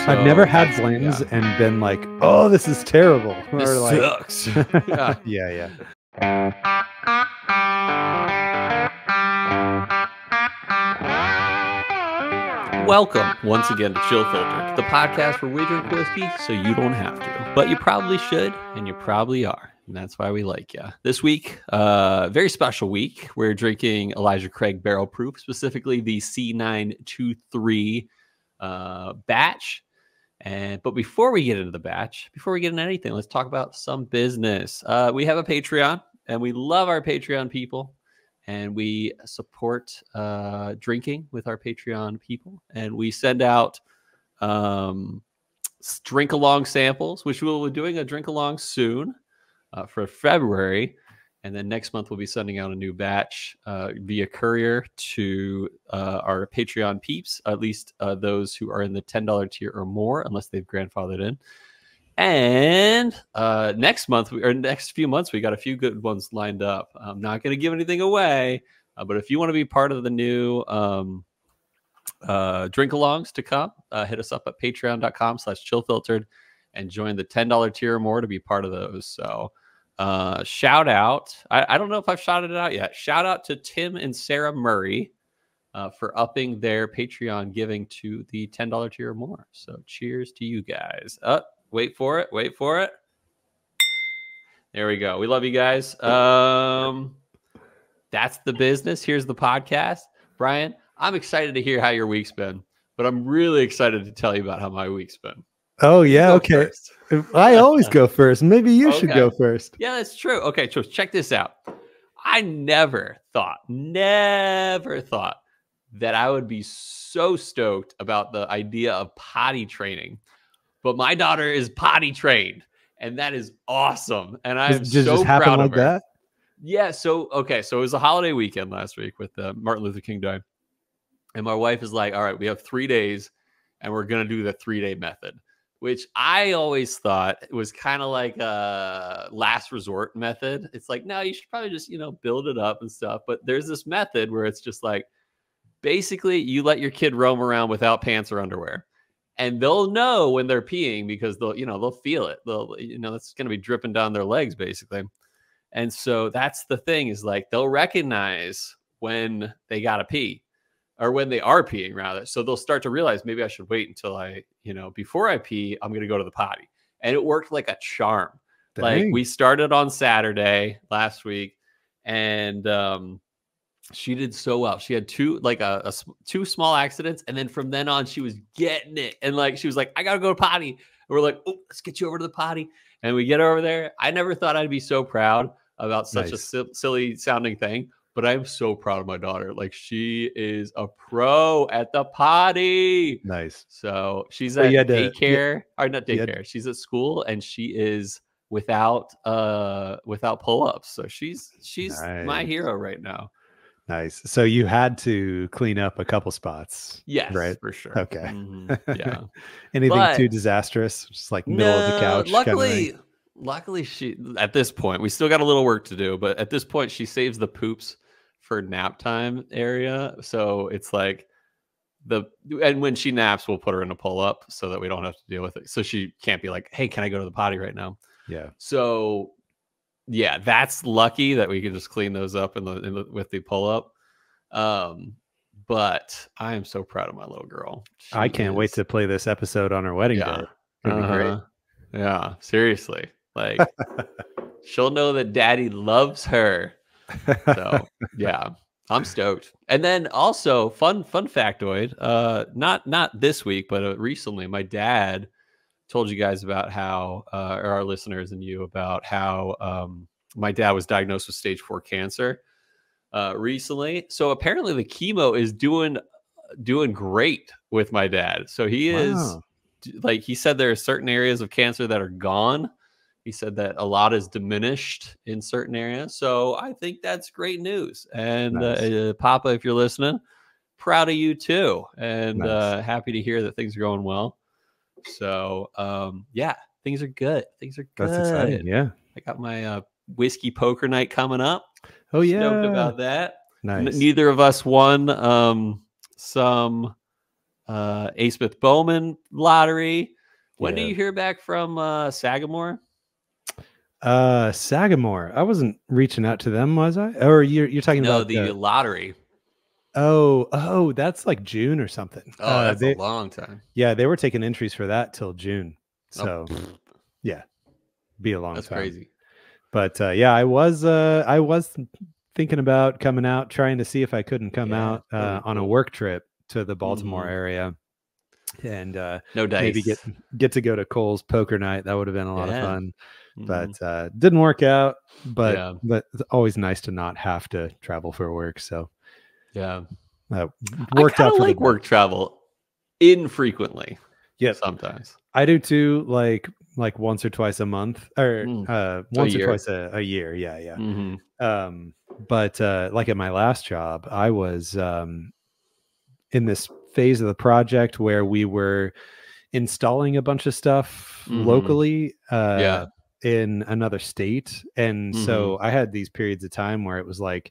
I've never had Blanton's and been like, oh, this is terrible. This or like, sucks. yeah. Welcome once again to Chill Filtered, the podcast where we drink whiskey so you don't have to, but you probably should, and you probably are, and that's why we like you. This week, very special week. We're drinking Elijah Craig Barrel Proof, specifically the C923 batch. But before we get into the batch, before we get into anything, let's talk about some business. We have a Patreon, and we love our Patreon people. And we support drinking with our Patreon people. And we send out drink-along samples, which we'll be doing a drink-along soon for February. And then next month, we'll be sending out a new batch via courier to our Patreon peeps, at least those who are in the $10 tier or more, unless they've grandfathered in. And next month, or next few months, we got a few good ones lined up. I'm not going to give anything away, but if you want to be part of the new drink-alongs to come, hit us up at patreon.com/chillfiltered and join the $10 tier or more to be part of those. So shout out. I don't know if I've shouted it out yet. Shout out to Tim and Sarah Murray for upping their Patreon giving to the $10 tier or more. So cheers to you guys. Wait for it. There we go. We love you guys. That's the business. Here's the podcast. Bryan, I'm excited to hear how your week's been, but I'm really excited to tell you about how my week's been. Oh, yeah. Okay. I always go first. Maybe you should go first. Yeah, that's true. Okay, so check this out. I never thought that I would be so stoked about the idea of potty training. But my daughter is potty trained, and that is awesome. And I'm so proud of her. That? Yeah. So it was a holiday weekend last week with Martin Luther King Day. And my wife is like, all right, we have 3 days, and we're going to do the 3-day method, which I always thought was kind of like a last resort method. It's like, no, you should probably just, build it up and stuff. But there's this method where it's just like, basically, you let your kid roam around without pants or underwear. And they'll know when they're peeing because they'll feel it. It's going to be dripping down their legs basically. And so that's the thing is like, they'll recognize when they got to pee or when they are peeing rather. So they'll start to realize maybe I should wait until before I pee, I'm going to go to the potty. And it worked like a charm. Dang. Like we started on Saturday last week and, she did so well. She had two small accidents. And then from then on, she was getting it. And she was like, I got to go to potty. And we're like, oh, let's get you over to the potty. And we get over there. I never thought I'd be so proud about such a silly sounding thing. But I'm so proud of my daughter. Like she is a pro at the potty. Nice. So she's at daycare or not daycare. She's at school and she is without pull-ups. So she's nice. My hero right now. Nice. So you had to clean up a couple spots. Yes, right? For sure. Okay. Mm-hmm. Yeah. Anything too disastrous? Just like middle of the couch. Luckily, she at this point we still got a little work to do, but at this point she saves the poops for nap time area. So it's like and when she naps, we'll put her in a pull up so that we don't have to deal with it. So she can't be like, "Hey, can I go to the potty right now?" Yeah. So. Yeah, that's lucky that we can just clean those up with the pull up. But I am so proud of my little girl. I can't wait to play this episode on her wedding day. It'll be great. Yeah, seriously. Like she'll know that daddy loves her. So yeah, I'm stoked. And then also fun factoid, not this week, but recently my dad told you guys about how, or our listeners and you about how my dad was diagnosed with stage 4 cancer recently. So apparently the chemo is doing great with my dad. So he is like, he said there are certain areas of cancer that are gone. He said that a lot is diminished in certain areas. So I think that's great news. And nice. Papa, if you're listening, proud of you too. And happy to hear that things are going well. So, yeah, things are good. Things are good. That's exciting. Yeah. I got my whiskey poker night coming up. Oh, yeah. Stoked about that. Nice. Neither of us won some A. Smith Bowman lottery. When do Yeah. you hear back from Sagamore? Sagamore. I wasn't reaching out to them, was I? Or you're talking No, about the lottery. Oh, that's like June or something. Oh, that's a long time. Yeah, they were taking entries for that till June. So yeah, be a long time. That's crazy. But yeah, I was thinking about coming out, trying to see if I couldn't come out on a work trip to the Baltimore area, and no dice. Maybe get to go to Cole's poker night. That would have been a lot of fun. But didn't work out. But it's always nice to not have to travel for work. So yeah, worked out for like work travel infrequently. Yeah, sometimes I do too. Like once or twice a month, or once or twice a year. Yeah. But like at my last job, I was in this phase of the project where we were installing a bunch of stuff locally in another state. And so I had these periods of time where it was like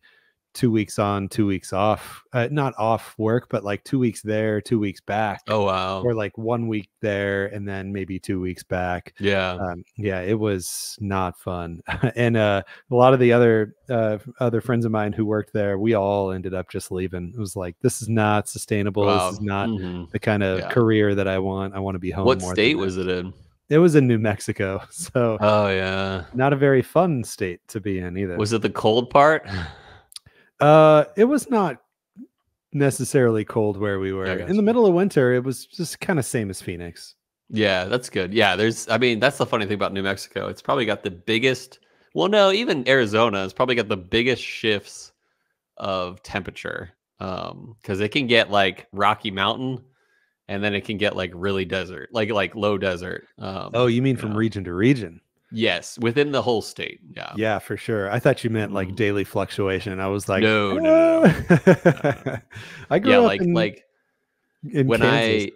2 weeks on, 2 weeks off, not off work, but like 2 weeks there, 2 weeks back. Oh, wow. Or like 1 week there and then maybe 2 weeks back. Yeah. It was not fun. And a lot of the other friends of mine who worked there, we all ended up just leaving. It was like, this is not sustainable. Wow. This is not the kind of career that I want. I want to be home. What state was it in? It was in New Mexico. So not a very fun state to be in either. Was it the cold part? It was not necessarily cold where we were. In the middle of winter, it was just kind of same as Phoenix. Yeah, that's good. Yeah, that's the funny thing about New Mexico. It's probably got the biggest, even Arizona has probably got the biggest shifts of temperature. Because it can get like Rocky Mountain and then it can get like really desert, like low desert. You mean from region to region? Yes, within the whole state. Yeah. Yeah, for sure. I thought you meant like daily fluctuation. I was like, no. I grew up in when Kansas.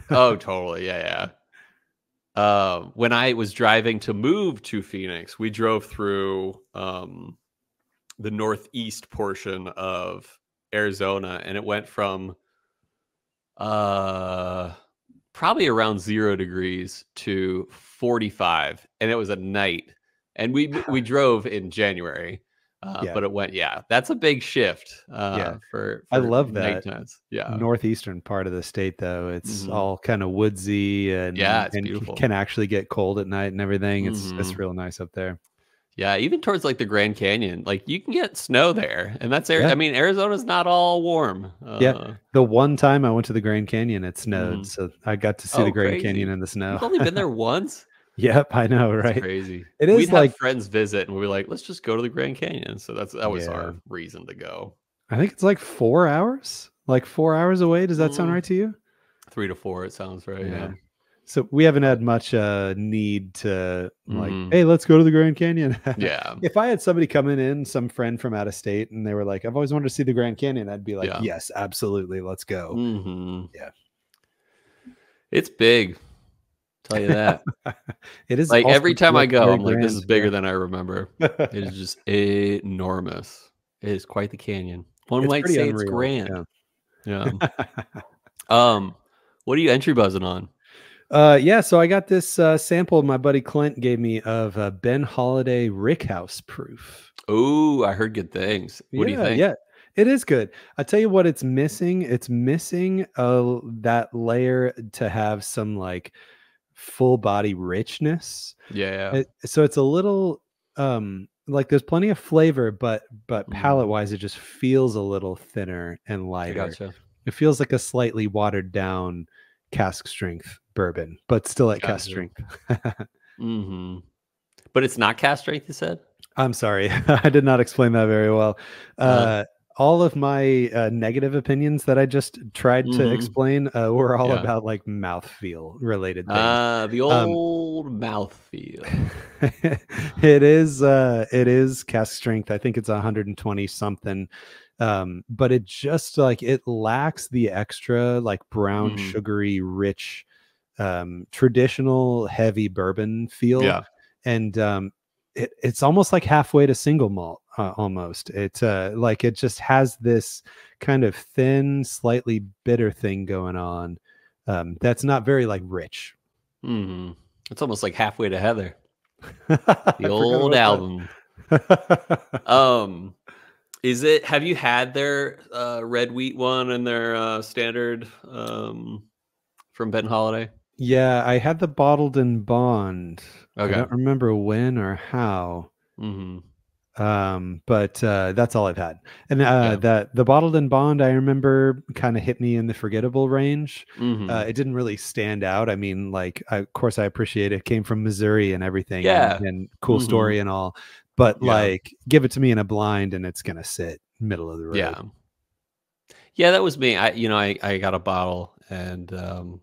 Totally. Yeah. When I was driving to move to Phoenix, we drove through the northeast portion of Arizona, and it went from probably around 0 degrees to 45, and it was at night, and we drove in January, but it went that's a big shift. For I love that nightimes. Northeastern part of the state, though. It's all kind of woodsy and it's beautiful. Can actually get cold at night and everything. It's real nice up there. Yeah, even towards like the Grand Canyon, like you can get snow there, and that's I mean, Arizona's not all warm. The one time I went to the Grand Canyon, it snowed, so I got to see the Grand Canyon in the snow. You've only been there once. Yep, I know, right? That's crazy. It is. We'd like have friends visit, and we'd be like, let's just go to the Grand Canyon. So that was our reason to go. I think it's like 4 hours, away. Does that sound right to you? 3 to 4, it sounds right. Yeah. So we haven't had much need to like, hey, let's go to the Grand Canyon. Yeah. If I had somebody coming in, some friend from out of state, and they were like, I've always wanted to see the Grand Canyon, I'd be like, yes, absolutely. Let's go. Yeah. It's big. Tell you that. It is. Like every time I go, I'm like, this is bigger than I remember. It is just enormous. It is quite the canyon. One might say it's grand. Yeah. What are you entry buzzing on? So I got this sample my buddy Clint gave me of Ben Holiday Rickhouse Proof. Oh, I heard good things. What do you think? Yeah, it is good. I tell you what, it's missing. It's missing that layer to have some like full body richness. Yeah. So it's a little like there's plenty of flavor, but palate wise, it just feels a little thinner and lighter. I gotcha. It feels like a slightly watered down cask strength bourbon, but still at cask strength. But it's not cask strength, you said? I'm sorry. I did not explain that very well. All of my negative opinions that I just tried to explain were all about like mouthfeel related things. The old mouthfeel. It is cask strength. I think it's 120 something. But it just like it lacks the extra like brown sugary rich traditional heavy bourbon feel. And it's almost like halfway to single malt. almost. It's like it just has this kind of thin, slightly bitter thing going on. That's not very like rich. Mm-hmm. It's almost like Halfway to Heather, the old album. Is it? Have you had their red wheat one and their standard from Ben Holiday? Yeah, I had the bottled in bond. Okay. I don't remember when or how. Mm-hmm. But that's all I've had. And that the bottled in bond, I remember kind of hit me in the forgettable range. Mm-hmm. It didn't really stand out. I mean, like, of course, I appreciate it. Came from Missouri and everything. Yeah. And cool story and all. But like, give it to me in a blind, and it's gonna sit middle of the road. Yeah. Yeah, that was me. I got a bottle, and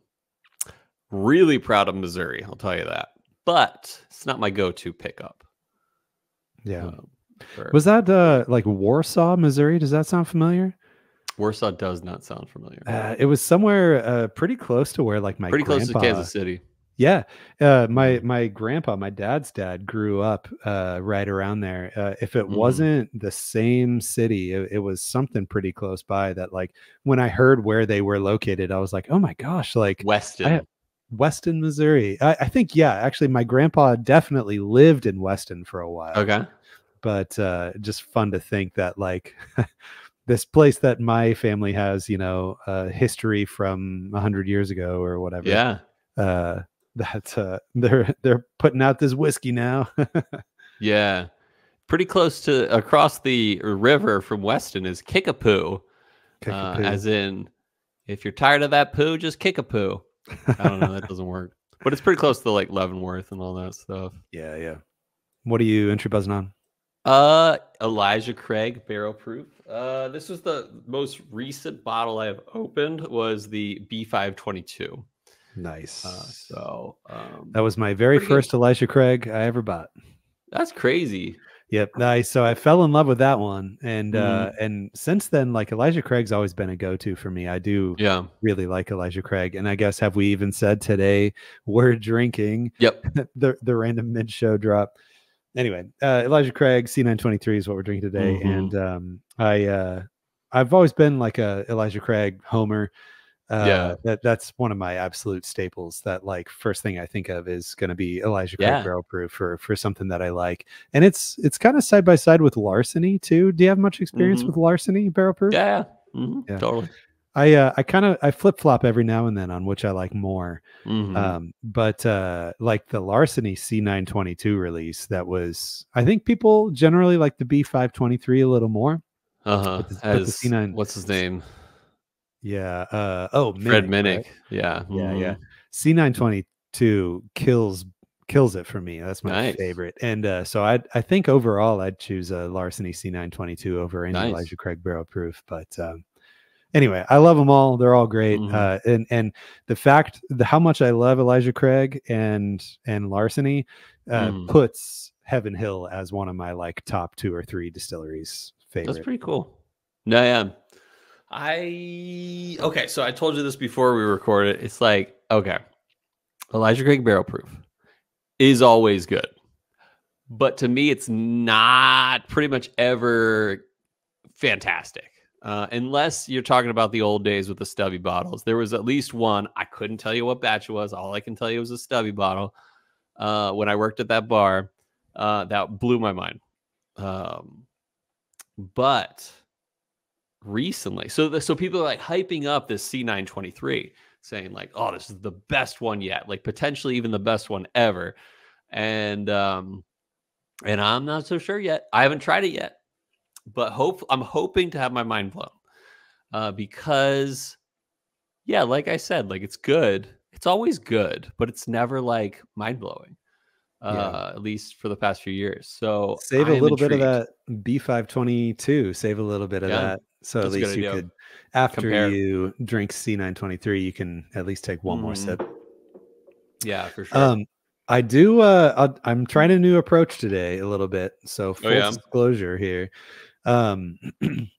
really proud of Missouri. I'll tell you that. But it's not my go-to pickup. Yeah. Was that like Warsaw, Missouri? Does that sound familiar? Warsaw does not sound familiar. It was somewhere pretty close to where like my close to Kansas City. Yeah. My grandpa, my dad's dad, grew up right around there. If it wasn't the same city, it was something pretty close by that, like, when I heard where they were located, I was like, oh my gosh, like Weston, Missouri. I think, yeah, actually my grandpa definitely lived in Weston for a while. Okay. But just fun to think that, like, this place that my family has, history from 100 years ago or whatever. Yeah. That they're putting out this whiskey now. Yeah. Pretty close to across the river from Weston is Kickapoo. As in, if you're tired of that poo, just kick a poo. I don't know. That doesn't work. But it's pretty close to like Leavenworth and all that stuff. Yeah, yeah. What are you entry buzzing on? Elijah Craig Barrel Proof. This was the most recent bottle I have opened, was the B522. Nice. That was my very first Elijah Craig I ever bought. That's crazy. Yep. Nice. So I fell in love with that one. And since then, like, Elijah Craig's always been a go-to for me. I do really like Elijah Craig. And I guess, have we even said today we're drinking the random mid-show drop? Anyway, Elijah Craig C923 is what we're drinking today. And I've always been like a Elijah Craig homer. That's one of my absolute staples. That, like, first thing I think of is going to be Elijah Craig Barrel Proof for something that I like. And it's kind of side by side with Larceny too. Do you have much experience with Larceny Barrel Proof? Yeah, totally. I flip flop every now and then on which I like more. But like the Larceny C922 release, that was, I think people generally like the B523 a little more. But the C9, what's his name? Yeah. Fred Minnick. Right? Yeah. Yeah. C922 kills it for me. That's my favorite. And so I think overall I'd choose a Larceny C922 over any Elijah Craig Barrel Proof. But anyway, I love them all. They're all great. And the fact how much I love Elijah Craig and Larceny puts Heaven Hill as one of my, like, top 2 or 3 distilleries favorite. That's pretty cool. No, yeah. Okay, so I told you this before we recorded. It's like, okay, Elijah Craig Barrel Proof is always good. But to me, it's not pretty much ever fantastic. Unless you're talking about the old days with the stubby bottles. There was at least one. I couldn't tell you what batch it was. All I can tell you was a stubby bottle. When I worked at that bar, that blew my mind. But recently, so people are like hyping up this C923, saying like, oh, this is the best one yet, like potentially even the best one ever. And I'm not so sure yet. I haven't tried it yet. But I'm hoping to have my mind blown, because, yeah, like I said, like, it's good. It's always good, but it's never like mind blowing, at least for the past few years. So save a little bit of that B522. Save a little bit of that. So at least you could, after you drink C923, you can at least take one more sip. Yeah, for sure. I do. I'm trying a new approach today a little bit. So full disclosure here.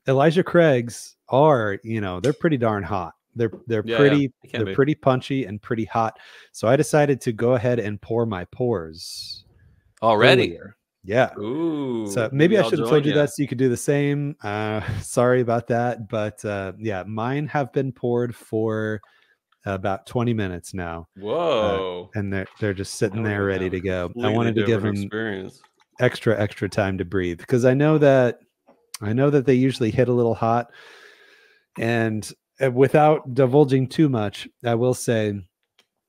Elijah Craig's are, they're pretty darn hot. They're pretty punchy and pretty hot. So I decided to go ahead and pour my pours already. Yeah. Ooh. So maybe I should have told you that so you could do the same. Sorry about that. But yeah, mine have been poured for about 20 minutes now. Whoa. And they're just sitting there ready to go. I wanted to give them extra time to breathe, because I know that they usually hit a little hot. And without divulging too much, I will say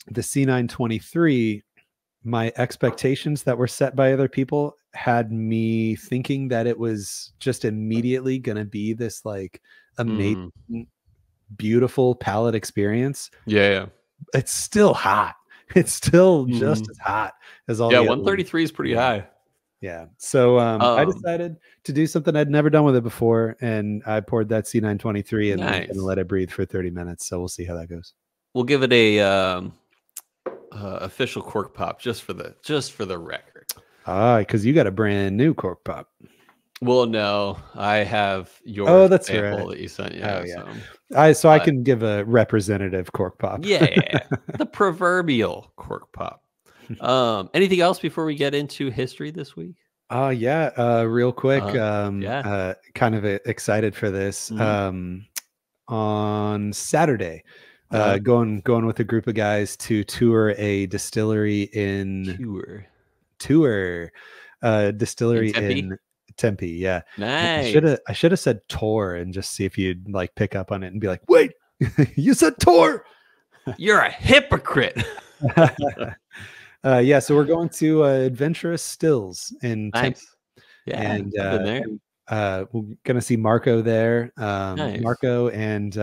the C923, my expectations that were set by other people had me thinking that it was just immediately going to be this like amazing, beautiful palate experience. Yeah. It's still hot. It's still just as hot as all. Yeah, 133 is pretty high. Yeah. So I decided to do something I'd never done with it before, and I poured that C923 and then gonna let it breathe for 30 minutes. So we'll see how that goes. We'll give it a official cork pop just for the record. Because you got a brand new cork pop. Well, no, I have your that's sample right. that you sent. Yeah, so I can give a representative cork pop. Yeah, the proverbial cork pop. Anything else before we get into history this week? Real quick. Kind of excited for this. On Saturday, going with a group of guys to tour a distillery in distillery in Tempe. Yeah. Nice. I should have said tour and just see if you'd like pick up on it and be like, wait, you said tour. You're a hypocrite. So we're going to Adventurous Stills in Tempe. Yeah, and we're gonna see Marco there. Marco and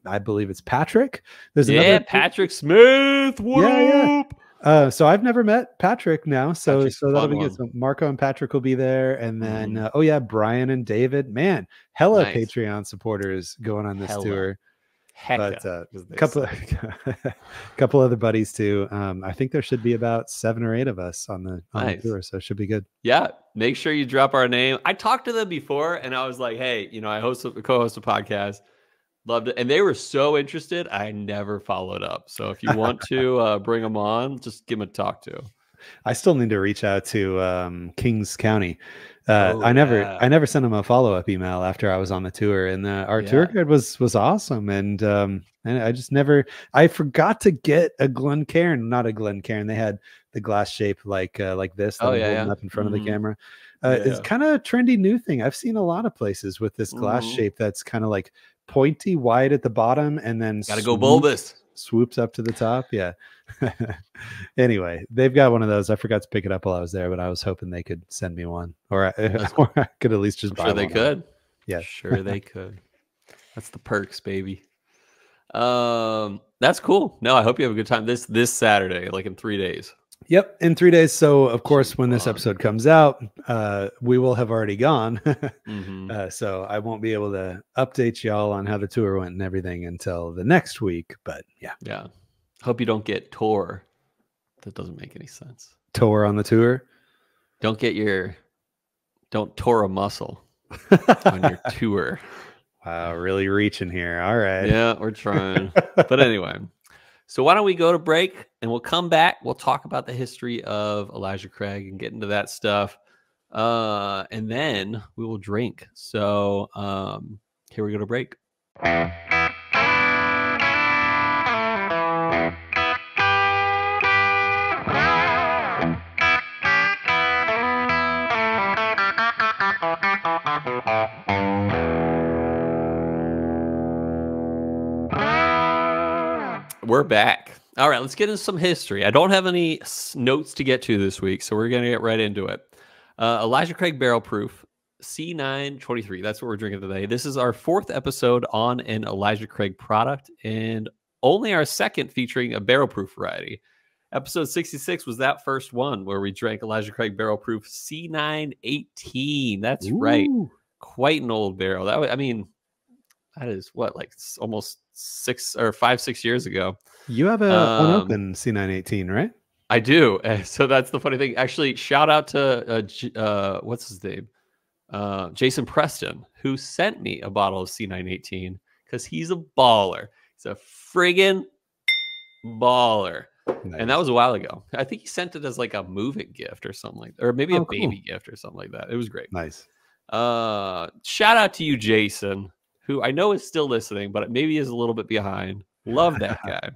I believe it's Patrick. There's another Patrick Smith. So I've never met Patrick now, so that'll be good. So Marco and Patrick will be there, and then Bryan and David. Man, hella Patreon supporters going on this tour. But a couple other buddies too. I think there should be about 7 or 8 of us on the tour, so it should be good. Yeah, make sure you drop our name. I talked to them before, and I was like, "Hey, I co-host a podcast. Loved it," and they were so interested. I never followed up. So if you want to bring them on, just give them a talk to. I still need to reach out to Kings County. I never sent him a follow-up email after I was on the tour, and our tour guide was awesome. And I just never, I forgot to get a Glencairn, not a Glencairn. They had the glass shape like this that I'm holding up in front of the camera. It's kind of a trendy new thing. I've seen a lot of places with this glass shape that's kind of like pointy, wide at the bottom, and then gotta go bulbous. Swoops up to the top. Yeah. Anyway, they've got one of those. I forgot to pick it up while I was there, but I was hoping they could send me one, or I could at least just buy one. They could. Yeah, sure they could. That's the perks, baby. That's cool. No, I hope you have a good time this Saturday, like in 3 days. Yep, in 3 days. So of course, when this episode comes out, we will have already gone. So I won't be able to update y'all on how the tour went and everything until the next week. But yeah. Hope you don't get tour. That doesn't make any sense. Tour on the tour. Don't tour a muscle on your tour. Wow, really reaching here. All right. Yeah, we're trying. But anyway. So why don't we go to break, and we'll come back. We'll talk about the history of Elijah Craig and get into that stuff. And then we will drink. So here we go to break. We're back. All right, let's get into some history. I don't have any notes to get to this week, so we're going to get right into it. Elijah Craig Barrel Proof C923. That's what we're drinking today. This is our 4th episode on an Elijah Craig product, and only our 2nd featuring a barrel proof variety. Episode 66 was that first one where we drank Elijah Craig Barrel Proof C918. That's right. Quite an old barrel. That is what, like almost 6 or 5-6 years ago. You have an unopened C918, right? I do. So that's the funny thing. Actually, shout out to what's his name? Jason Preston, who sent me a bottle of C918 because he's a baller. He's a friggin' baller. Nice. And that was a while ago. I think he sent it as like a move-in gift or something like that, or maybe a baby gift or something like that. It was great. Nice. Shout out to you, Jason, who I know is still listening, but maybe is a little bit behind. Love that guy.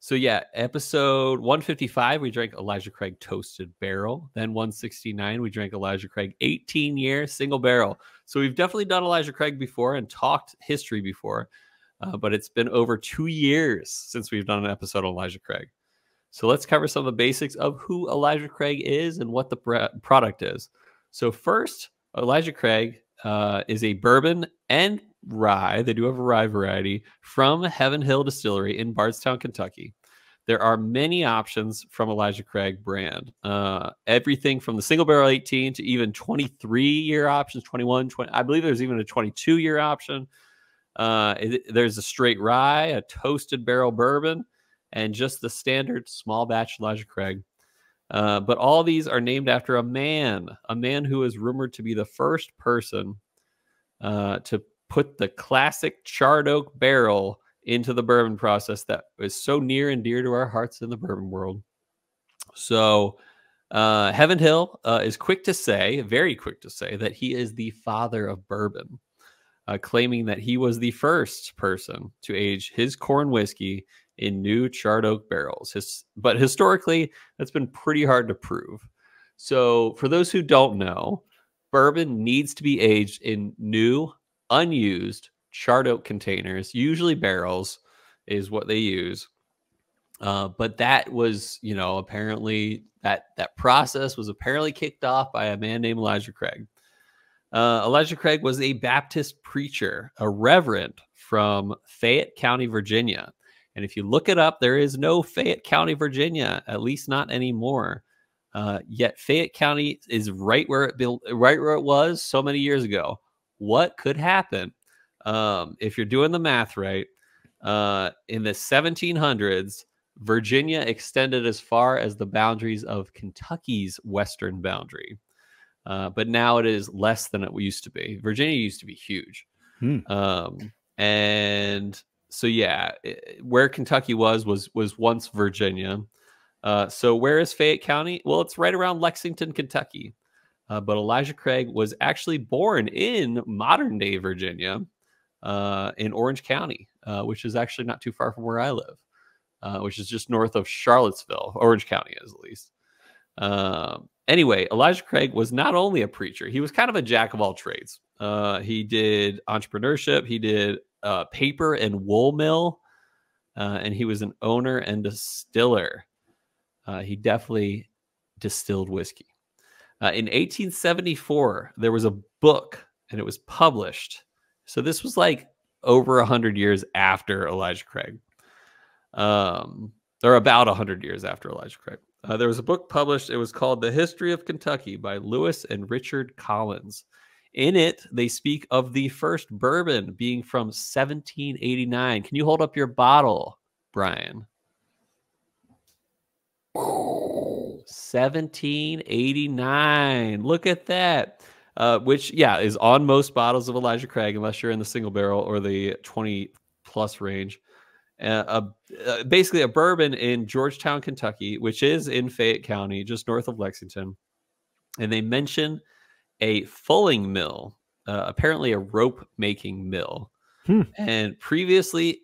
So yeah, episode 155, we drank Elijah Craig Toasted Barrel. Then 169, we drank Elijah Craig 18-year single barrel. So we've definitely done Elijah Craig before and talked history before, but it's been over 2 years since we've done an episode on Elijah Craig. So let's cover some of the basics of who Elijah Craig is and what the product is. So first, Elijah Craig is a bourbon and rye. They do have a rye variety from Heaven Hill Distillery in Bardstown, Kentucky. There are many options from Elijah Craig brand. Everything from the single barrel 18 to even 23-year options, 21, 20. I believe there's even a 22-year option. There's a straight rye, a toasted barrel bourbon, and just the standard small batch Elijah Craig. But all these are named after a man who is rumored to be the first person to put the classic charred oak barrel into the bourbon process that is so near and dear to our hearts in the bourbon world. So Heaven Hill is very quick to say that he is the father of bourbon, claiming that he was the first person to age his corn whiskey in new charred oak barrels. But historically, that's been pretty hard to prove. So for those who don't know, bourbon needs to be aged in new, unused charred oak containers. Usually barrels is what they use. But that was, apparently that process was apparently kicked off by a man named Elijah Craig. Elijah Craig was a Baptist preacher, a reverend from Fayette County, Virginia. And if you look it up, there is no Fayette County, Virginia, at least not anymore. Yet Fayette County is right where it was so many years ago. What could happen if you're doing the math right? In the 1700s, Virginia extended as far as the boundaries of Kentucky's western boundary. But now it is less than it used to be. Virginia used to be huge. And so, yeah, where Kentucky was once Virginia. So where is Fayette County? Well, it's right around Lexington, Kentucky. But Elijah Craig was actually born in modern-day Virginia, in Orange County, which is actually not too far from where I live, which is just north of Charlottesville. Orange County is, at least. Anyway, Elijah Craig was not only a preacher, he was kind of a jack of all trades. He did entrepreneurship, he did paper and wool mill, and he was an owner and distiller. He definitely distilled whiskey. In 1874, there was a book, and it was published. So this was like over 100 years after Elijah Craig, or about 100 years after Elijah Craig. There was a book published. It was called The History of Kentucky by Lewis and Richard Collins. In it, they speak of the first bourbon being from 1789. Can you hold up your bottle, Brian? 1789. Look at that. Which, yeah, is on most bottles of Elijah Craig, unless you're in the single barrel or the 20-plus range. Basically a bourbon in Georgetown, Kentucky, which is in Fayette County, just north of Lexington. And they mention a fulling mill, apparently a rope-making mill. And previously,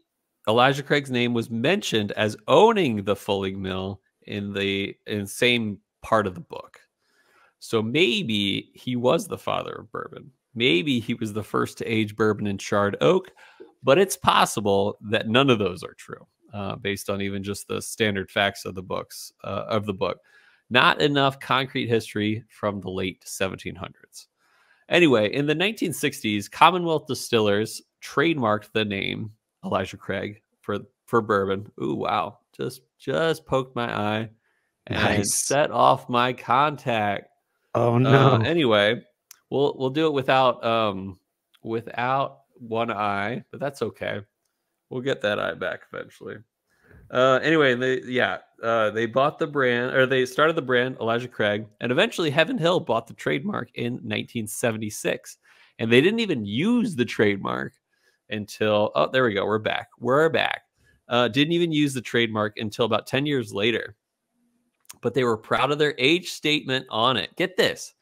Elijah Craig's name was mentioned as owning the fulling mill in the same part of the book. So maybe he was the father of bourbon. Maybe he was the first to age bourbon in charred oak, but it's possible that none of those are true, based on even just the standard facts of the book. Not enough concrete history from the late 1700s. Anyway, in the 1960s, Commonwealth Distillers trademarked the name Elijah Craig for bourbon. Ooh, wow! Just poked my eye and set off my contact. Oh no! Anyway, we'll do it without one eye, but that's okay. We'll get that eye back eventually. Anyway, they bought the brand, or they started the brand Elijah Craig, and eventually Heaven Hill bought the trademark in 1976, and they didn't even use the trademark until there we go. We're back. Didn't even use the trademark until about 10 years later. But they were proud of their age statement on it. Get this.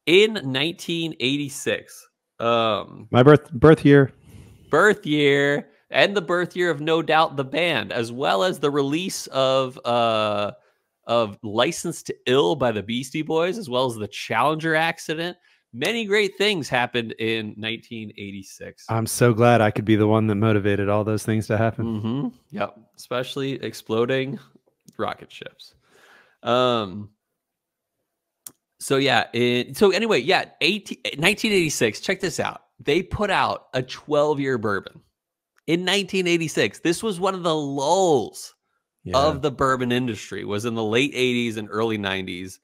In 1986. My birth year. Birth year. And the birth year of No Doubt the band, as well as the release of Licensed to Ill by the Beastie Boys, as well as the Challenger accident. Many great things happened in 1986. I'm so glad I could be the one that motivated all those things to happen. Yep, especially exploding rocket ships. So yeah, 1986. Check this out. They put out a 12-year bourbon in 1986. This was one of the lulls of the bourbon industry. Was in the late 80s and early 90s.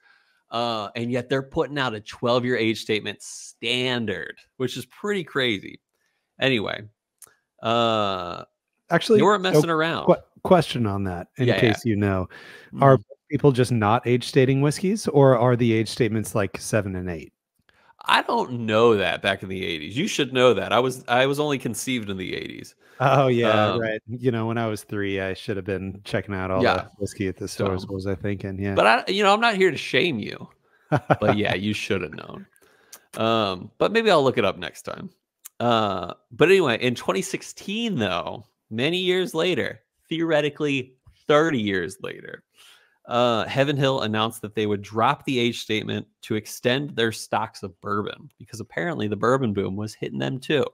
And yet they're putting out a 12-year age statement standard, which is pretty crazy. Anyway, actually, you weren't messing around. Question on that, in case you know, are people just not age stating whiskeys, or are the age statements like 7 and 8? I don't know that back in the 80s. You should know that. I was only conceived in the 80s. Oh yeah, right. You know, when I was 3, I should have been checking out all the whiskey at the stores. What was I thinking? Yeah. But I'm not here to shame you. But yeah, you should have known. But maybe I'll look it up next time. But anyway, in 2016, though, many years later, theoretically 30 years later, Heaven Hill announced that they would drop the age statement to extend their stocks of bourbon, because apparently the bourbon boom was hitting them too.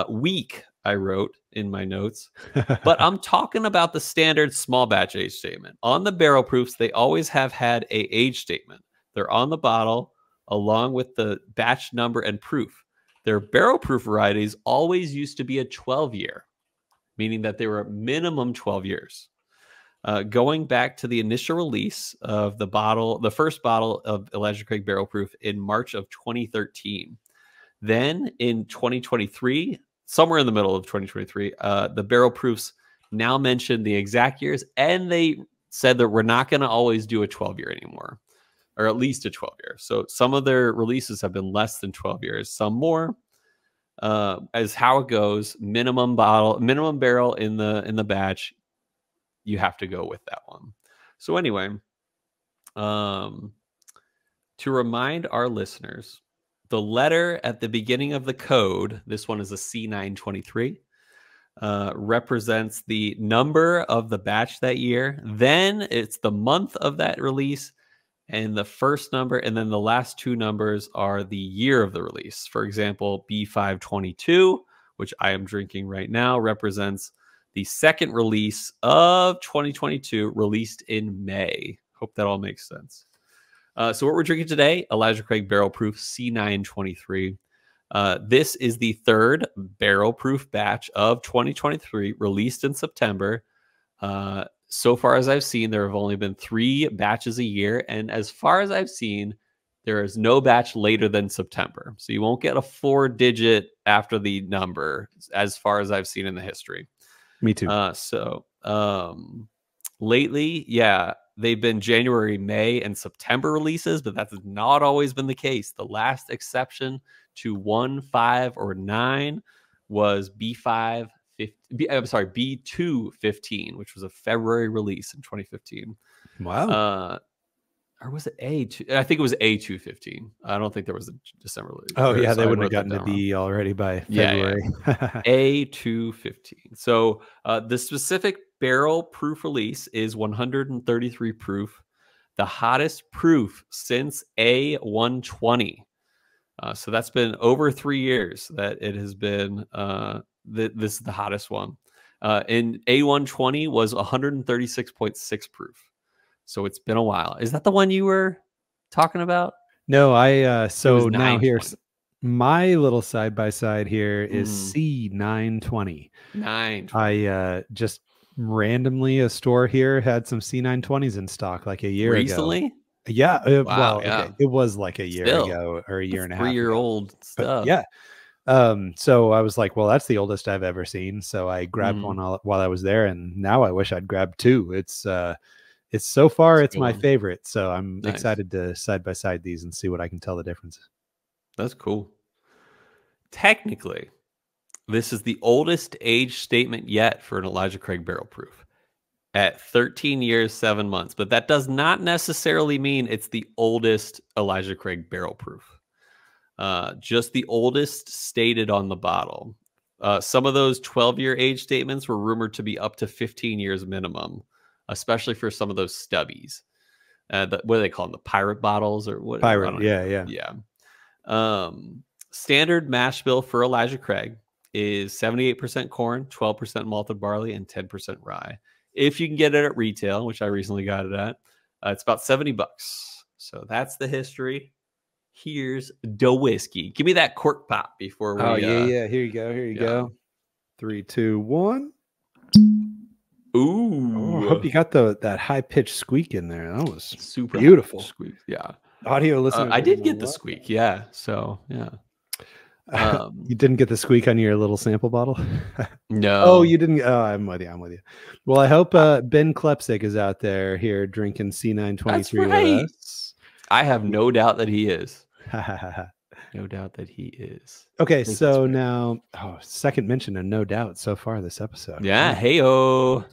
Weak, I wrote in my notes, but I'm talking about the standard small batch age statement. On the barrel proofs, they always have had a age statement. They're on the bottle along with the batch number and proof. Their barrel proof varieties always used to be a 12-year, meaning that they were minimum 12 years. Going back to the initial release of the first bottle of Elijah Craig Barrel Proof in March of 2013. Then in 2023, somewhere in the middle of 2023, the Barrel Proofs now mentioned the exact years, and they said that we're not going to always do a 12-year anymore, or at least a 12-year. So some of their releases have been less than 12 years, some more. As how it goes, minimum barrel in the batch, you have to go with that one. So anyway, to remind our listeners, the letter at the beginning of the code, this one is a C923, represents the number of the batch that year. Then it's the month of that release, and the first number, and then the last two numbers are the year of the release. For example, B522, which I am drinking right now, represents the second release of 2022, released in May. Hope that all makes sense. So what we're drinking today, Elijah Craig Barrel Proof C923. This is the third barrel proof batch of 2023, released in September. So far as I've seen, there have only been 3 batches a year. And as far as I've seen, there is no batch later than September. So you won't get a 4-digit after the number, as far as I've seen in the history. Me too. Lately, yeah, they've been January, May, and September releases, but that has not always been the case. The last exception to 1, 5, or 9 was B215, which was a February release in 2015. Wow. Or was it A2? I think it was A215. I don't think there was a December release. Oh, yeah, they wouldn't have gotten to B already by February. Yeah. A215. So the specific barrel proof release is 133 proof, the hottest proof since A120. So that's been over 3 years that it has been. This is the hottest one. And A120 was 136.6 proof. So it's been a while. Is that the one you were talking about? No, so now here's my little side by side here is C920. 920. I just randomly, a store here had some C920s in stock like a year ago. Recently? Yeah. Wow, okay. It was like a year ago, or a year and a half. 3-year-old stuff. But yeah. So I was like, well, that's the oldest I've ever seen. So I grabbed one while I was there, and now I wish I'd grabbed 2. It's so far, it's my favorite. So I'm excited to side by side these and see what I can tell the differences. That's cool. Technically, This is the oldest age statement yet for an Elijah Craig barrel proof at 13 years, 7 months. But that does not necessarily mean it's the oldest Elijah Craig barrel proof. Just the oldest stated on the bottle. Some of those 12-year age statements were rumored to be up to 15 years minimum, especially for some of those stubbies. What do they call them? The pirate bottles or what? Pirate, yeah. Standard mash bill for Elijah Craig is 78% corn, 12% malted barley, and 10% rye. If you can get it at retail, which I recently got it at, it's about $70. So that's the history. Here's the whiskey. Give me that cork pop before we. Oh yeah. Here you go. 3, 2, 1. Ooh! Oh, I hope you got that high pitched squeak in there. That was super beautiful. Squeak. Yeah. Audio listeners. I did get the squeak. Yeah. So yeah. You didn't get the squeak on your little sample bottle? No. Oh, you didn't. Oh, I'm with you. Well, I hope Ben Klepsik is out there here drinking C923 That's right. with us. I have no doubt that he is. No doubt that he is. Okay, so now, second mention of no doubt so far this episode. Yeah, hey-o.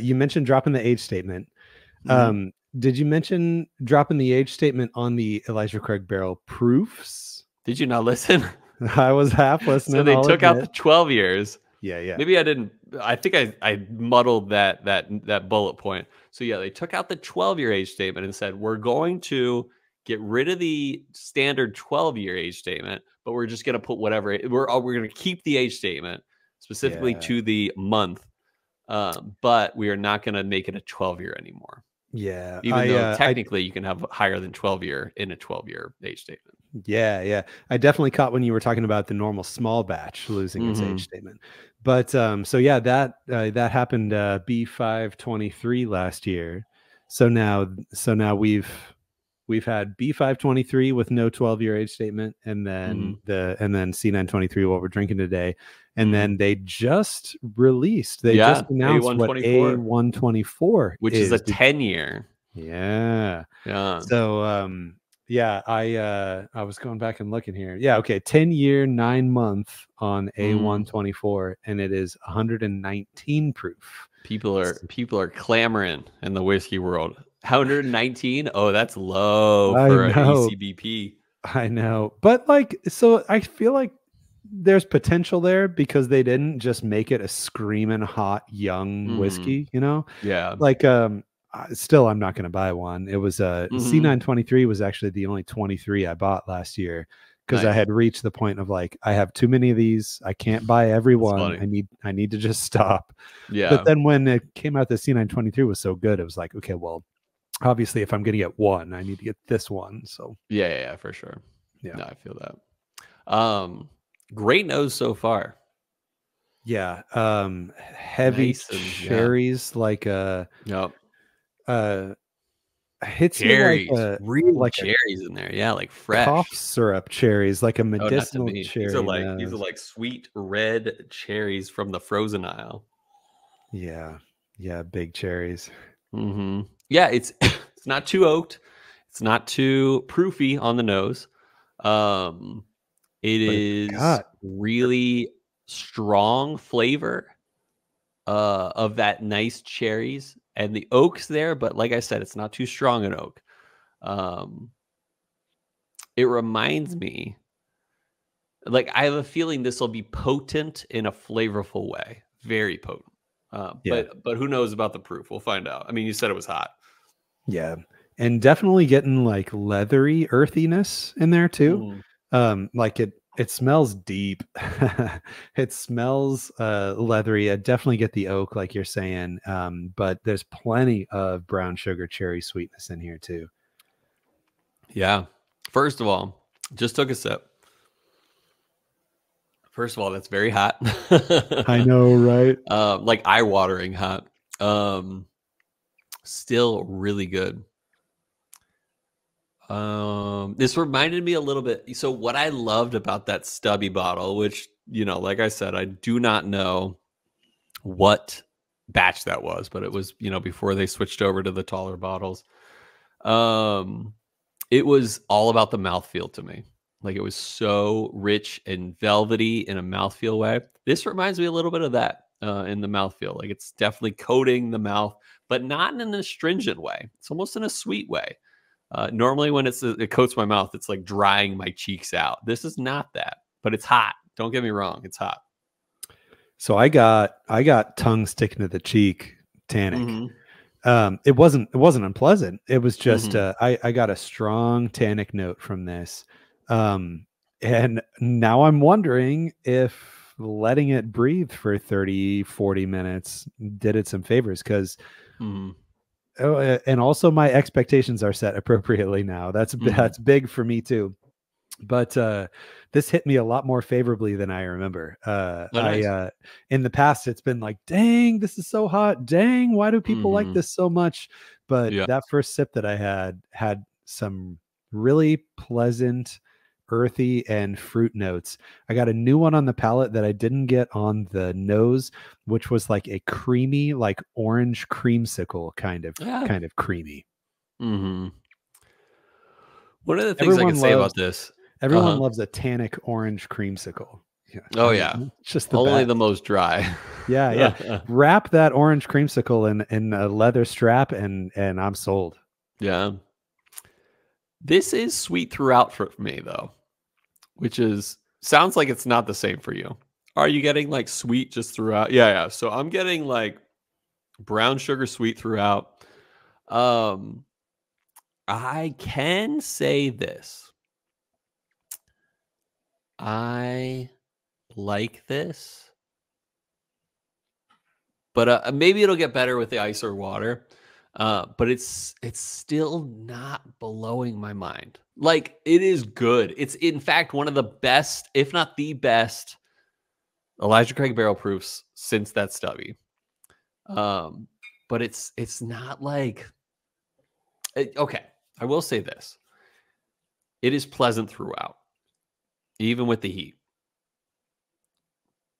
You mentioned dropping the age statement. Did you mention dropping the age statement on the Elijah Craig barrel proofs? Did you not listen? I was half listening. So they took out the 12 years. Yeah. Maybe I didn't. I think I muddled that bullet point. So yeah, they took out the 12-year age statement and said, we're going to get rid of the standard 12-year age statement, but we're just going to put whatever. We're going to keep the age statement specifically to the month, but we are not going to make it a 12-year anymore. Yeah. Even though technically you can have higher than 12-year in a 12-year age statement. Yeah. I definitely caught when you were talking about the normal small batch losing its age statement. But so yeah, that happened B523 last year. So now we've had B523 with no 12-year age statement, and then C923 what we're drinking today. And then they just released, just announced A124. what A124 which is a 10-year. Yeah. So I was going back and looking here. Yeah, okay, 10-year, 9-month on A124, and it is 119 proof. People are clamoring in the whiskey world. 119? Oh, that's low for an ECBP. I know. But so I feel like there's potential there because they didn't just make it a screaming hot young whiskey, Yeah. Still, I'm not going to buy one. It was C923 was actually the only 23 I bought last year because I had reached the point of I have too many of these. I can't buy every one. I need to just stop. Yeah. But then when it came out, the C923 was so good. It was like, okay, well, obviously if I'm going to get one, I need to get this one. So yeah, for sure. Yeah, no, I feel that. Great nose so far. Yeah. Heavy cherries, hits cherries, real cherries in there. Yeah, like fresh cough syrup cherries, like a medicinal cherry. These are like sweet red cherries from the frozen aisle. Yeah, big cherries. Yeah, it's not too oaked. It's not too proofy on the nose. It is really strong flavor of that nice cherries. And the oak's there, but like I said, it's not too strong an oak. It reminds me, I have a feeling this will be potent in a flavorful way. Very potent. But who knows about the proof? We'll find out. I mean, you said it was hot. Yeah. And definitely getting leathery earthiness in there too. It smells deep. It smells leathery. I definitely get the oak, like you're saying. But there's plenty of brown sugar cherry sweetness in here too. Yeah. First of all, just took a sip. First of all, that's very hot. I know, right? Eye-watering hot. Still really good. This reminded me a little bit. So what I loved about that stubby bottle, which, like I said, I do not know what batch that was, but it was, before they switched over to the taller bottles. It was all about the mouthfeel to me. Like it was so rich and velvety in a mouthfeel way. This reminds me a little bit of that in the mouthfeel. Like it's definitely coating the mouth, but not in an astringent way. It's almost in a sweet way. Normally when it coats my mouth, it's like drying my cheeks out. This is not that, but it's hot. Don't get me wrong. It's hot. So I got tongue sticking to the cheek tannic. Mm-hmm. It wasn't unpleasant. It was just, I got a strong tannic note from this. And now I'm wondering if letting it breathe for 30, 40 minutes did it some favors. Cause, and also my expectations are set appropriately now. That's big for me too. But this hit me a lot more favorably than I remember. Nice. In the past, it's been like, dang, this is so hot. Dang, why do people like this so much? But that first sip that I had some really pleasant, earthy and fruit notes. I got a new one on the palate that I didn't get on the nose, which was like a creamy, like orange creamsicle kind of creamy. One of the things I can say about this, everyone loves a tannic orange creamsicle. Yeah. Oh yeah, just only the most dry. Yeah. Wrap that orange creamsicle in a leather strap, and I'm sold. Yeah. This is sweet throughout for me though, which sounds like it's not the same for you. Are you getting like sweet just throughout? Yeah. So I'm getting like brown sugar sweet throughout. I can say this. I like this, but maybe it'll get better with the ice or water. But it's still not blowing my mind. Like it is good. It's in fact one of the best, if not the best, Elijah Craig barrel proofs since that stubby. But it's not like okay. I will say this: it is pleasant throughout, even with the heat.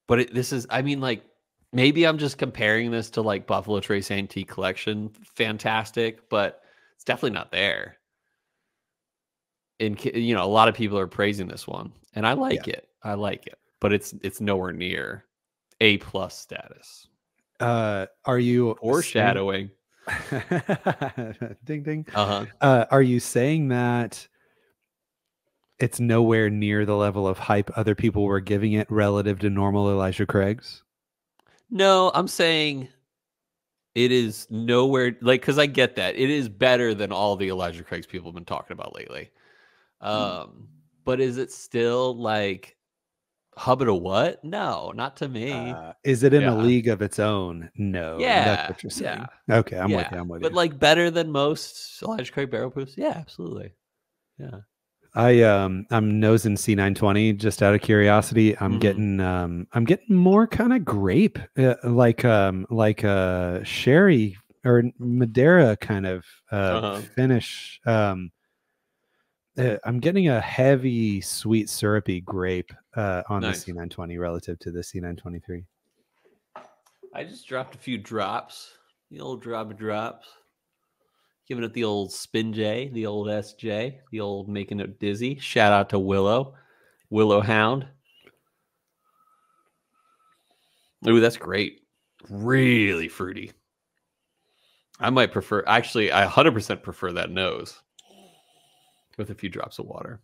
But this is, I mean, like. Maybe I'm just comparing this to like Buffalo Trace Antique Collection. Fantastic, but it's definitely not there. And a lot of people are praising this one, and I like it. I like it, but it's nowhere near A+ status. Are you foreshadowing? Ding ding. Are you saying that it's nowhere near the level of hype other people were giving it relative to normal Elijah Craig's? No, I'm saying it is nowhere, like, because I get that. It is better than all the Elijah Craig's people have been talking about lately. But is it still like hub it a what? No, not to me. Is it in a league of its own? No. Yeah. That's what you're saying. Yeah. Okay, I'm with you. But like better than most Elijah Craig barrel proofs? Yeah, absolutely. Yeah. I'm nosing C920 just out of curiosity. I'm getting more kind of grape, like sherry or Madeira kind of finish. I'm getting a heavy, sweet, syrupy grape on the C920 relative to the C923. I just dropped a few drops, the old drop of drops. Giving it the old spin J, the old SJ, the old making it dizzy. Shout out to Willow Hound. Ooh, that's great. Really fruity. I might prefer, actually, I 100% prefer that nose with a few drops of water.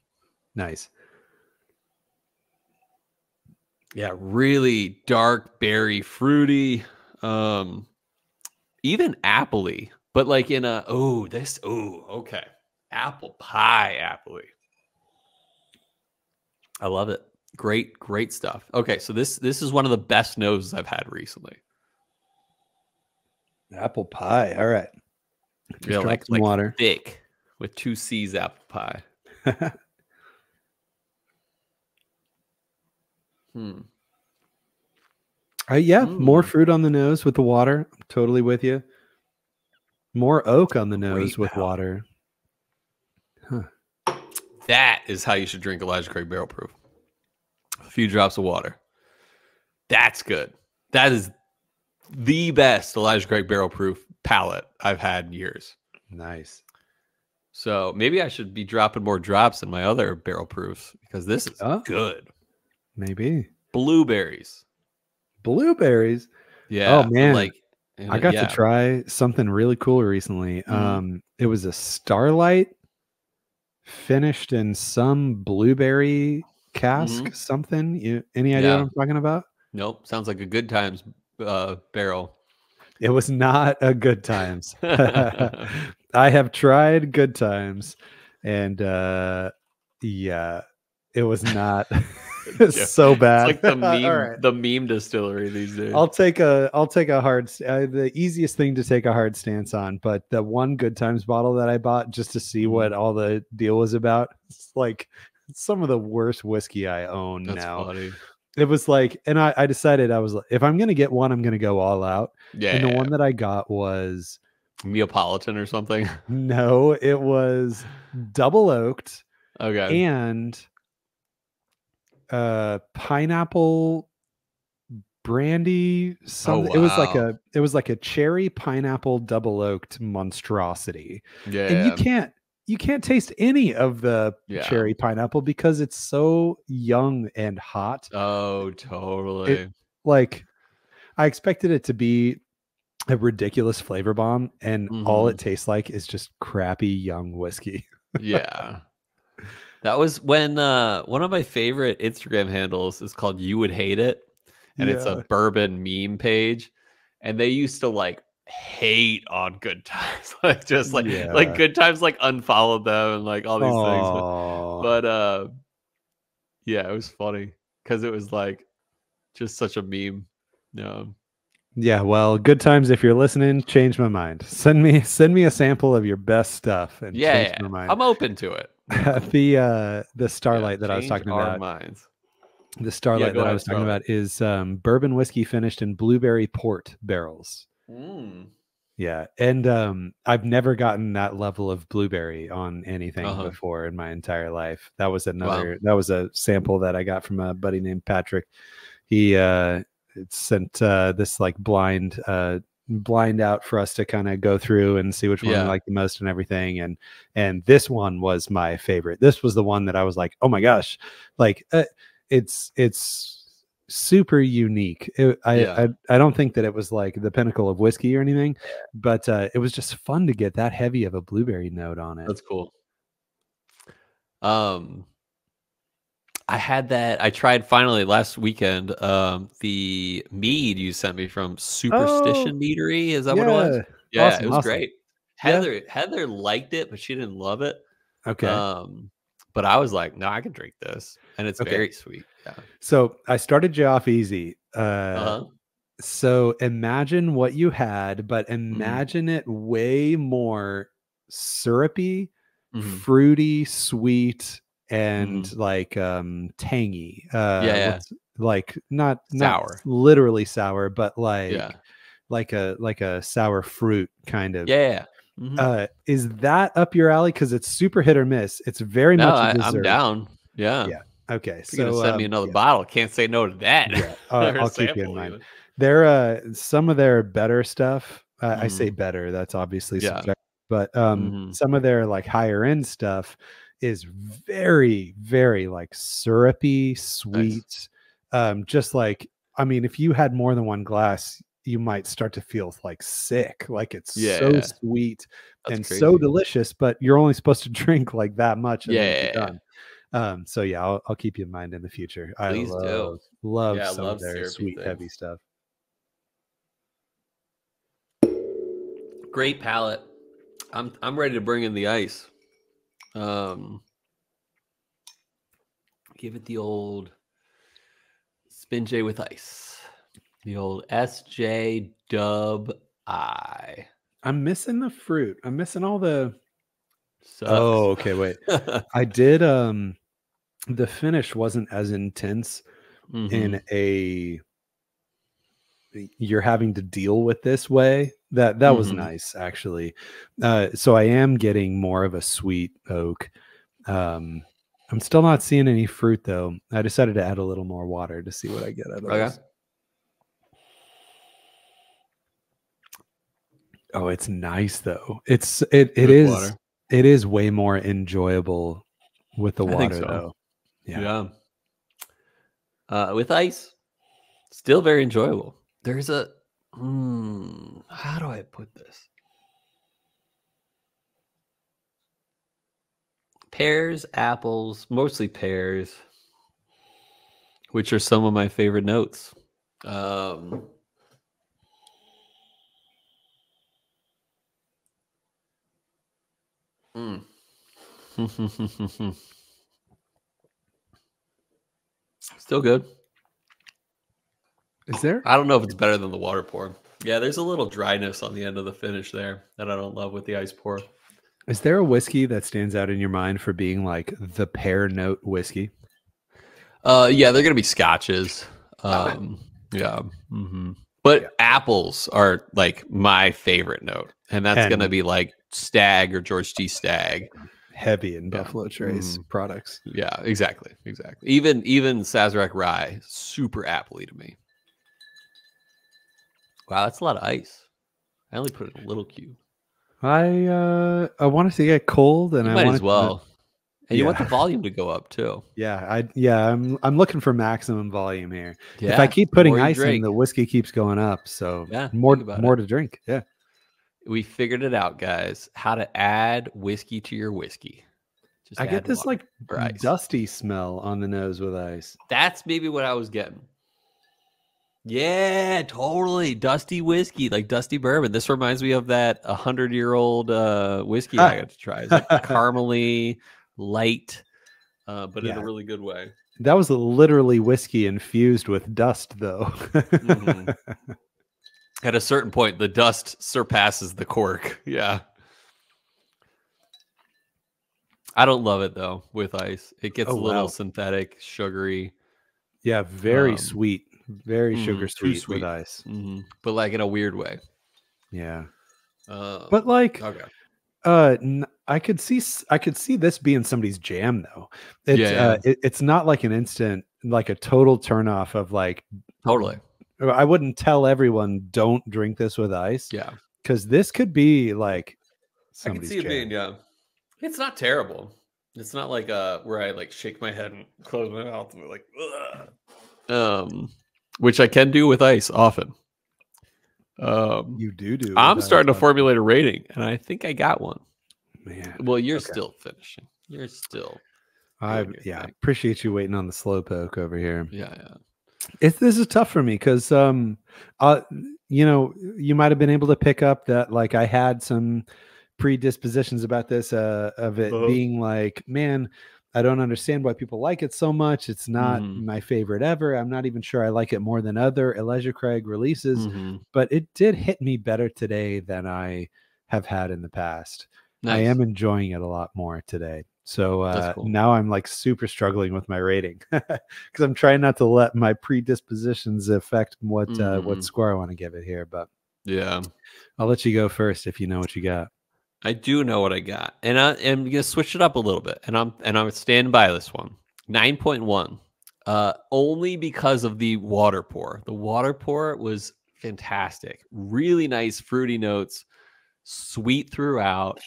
Nice. Yeah, really dark berry, fruity, even appley. But like in okay. Apple pie appley. I love it. Great stuff. Okay, so this is one of the best noses I've had recently. Apple pie. All right. Just drop some water. Thick with 2 C's apple pie. More fruit on the nose with the water. I'm totally with you. More oak on the nose with water. That is how you should drink Elijah Craig barrel proof. A few drops of water. That's good. That is the best Elijah Craig barrel proof palate I've had in years. Nice. So maybe I should be dropping more drops in my other barrel proofs because this is good. Maybe. Blueberries. Yeah. Oh man. I got to try something really cool recently. It was a Starlight finished in some blueberry cask, something. Any idea what I'm talking about? Nope. Sounds like a Good Times barrel. It was not a Good Times. I have tried Good Times, and yeah, it was not so bad. It's like the meme distillery these days. I'll take a hard the easiest thing to take a hard stance on, but the one Good Times bottle that I bought just to see what all the deal was about, it's like some of the worst whiskey I own now. Funny. It was like, and I decided I was like, if I'm gonna get one, I'm gonna go all out. And the one that I got was Neapolitan or something. No, it was double oaked. Okay. And pineapple brandy. Something. Oh, wow. It was like a cherry pineapple double oaked monstrosity. Yeah. And you can't taste any of the cherry pineapple because it's so young and hot. Oh, totally. I expected it to be a ridiculous flavor bomb, and all it tastes like is just crappy young whiskey. Yeah. That was when one of my favorite Instagram handles is called You Would Hate It. And it's a bourbon meme page. And they used to like hate on Good Times. Like Good Times like unfollowed them and like all these things. But yeah, it was funny because it was like just such a meme. Yeah, well, Good Times, if you're listening, change my mind. Send me a sample of your best stuff and change my mind. I'm open to it. The Starlight that I was talking about. Minds. The Starlight that I was talking about is bourbon whiskey finished in blueberry port barrels. Yeah, and I've never gotten that level of blueberry on anything before in my entire life. That was that was a sample that I got from a buddy named Patrick. He sent this like blind out for us to kind of go through and see which one we like the most and everything. And this one was my favorite. This was the one that I was like, oh my gosh, like it's super unique. I don't think that it was like the pinnacle of whiskey or anything, but it was just fun to get that heavy of a blueberry note on it. That's cool. I had that. I tried finally last weekend. The mead you sent me from Superstition Meadery. Is that what it was? Yeah, awesome, it was great. Heather liked it, but she didn't love it. Okay. But I was like, no, I can drink this, and it's very sweet. Yeah. So I started you off easy. So imagine what you had, but imagine it way more syrupy, fruity, sweet, and like tangy. Like not sour, literally sour, but like a sour fruit kind of. Is that up your alley? Because it's super hit or miss. It's very much a dessert. I'm down. Yeah. Okay. So send me another bottle. Can't say no to that. Yeah, I'll keep you in mind. There, some of their better stuff. I say better. That's obviously subjective, but some of their like higher end stuff is very, very like syrupy, sweet. Just like, I mean, if you had more than one glass, you might start to feel like sick. Like it's so sweet and so delicious, but you're only supposed to drink like that much. And then you're done. So yeah, I'll keep you in mind in the future. Please love some of their sweet, heavy stuff. Great palate. I'm ready to bring in the ice. Give it the old Spin J with ice. The old SJ Dub I. I'm missing the fruit. I'm missing all the. Sucks. Oh, okay. Wait, I did. The finish wasn't as intense in a. You're having to deal with this way. That was nice, actually. So I am getting more of a sweet oak. I'm still not seeing any fruit though. I decided to add a little more water to see what I get out of this. Oh, it's nice though. It is water. It is way more enjoyable with the water, though. Yeah. With ice, still very enjoyable. There's a how do I put this? Pears, apples, mostly pears, which are some of my favorite notes. Still good. Is there? I don't know if it's better than the water pour. Yeah, there's a little dryness on the end of the finish there that I don't love with the ice pour. Is there a whiskey that stands out in your mind for being like the pear note whiskey? Yeah, they're gonna be scotches. Yeah. Mm-hmm. But apples are like my favorite note, and that's gonna be like Stag or George T. Stag. Heavy in Buffalo Trace products. Yeah, exactly. Even Sazerac Rye, super appley to me. Wow, that's a lot of ice. I only put in a little cube. I wanted to get cold, and you might as well. And you want the volume to go up too. I'm looking for maximum volume here. Yeah, if I keep putting ice in, the whiskey keeps going up. So more to drink. Yeah. We figured it out, guys. How to add whiskey to your whiskey. I get this like dusty smell on the nose with ice. That's maybe what I was getting. Yeah, totally. Dusty whiskey, like dusty bourbon. This reminds me of that 100-year-old whiskey I got to try. It's like caramely, light, but in a really good way. That was literally whiskey infused with dust, though. At a certain point, the dust surpasses the cork. Yeah. I don't love it, though, with ice. It gets a little synthetic, sugary. Yeah, very sweet. Very sugar sweet with ice. But like in a weird way. Yeah. But like, I could see this being somebody's jam, though. It's not like an instant, like a total turnoff of like. Totally. I wouldn't tell everyone don't drink this with ice. Yeah. Because this could be like somebody's jam. I can see it being, it's not terrible. It's not like where I like shake my head and close my mouth and like, ugh. Which I can do with ice often. You do. I'm starting to formulate a rating, and I think I got one. Man. Well, you're still finishing. You're still. I appreciate you waiting on the slow poke over here. Yeah. This is tough for me because you might have been able to pick up that like I had some predispositions about this of it being like, man, I don't understand why people like it so much. It's not my favorite ever. I'm not even sure I like it more than other Elijah Craig releases, but it did hit me better today than I have had in the past. Nice. I am enjoying it a lot more today. So cool. Now I'm like super struggling with my rating because I'm trying not to let my predispositions affect what score I want to give it here. But yeah, I'll let you go first if you know what you got. I do know what I got, and I'm gonna switch it up a little bit, and I'm standing by this one. 9.1, only because of the water pour. The water pour was fantastic, really nice fruity notes, sweet throughout,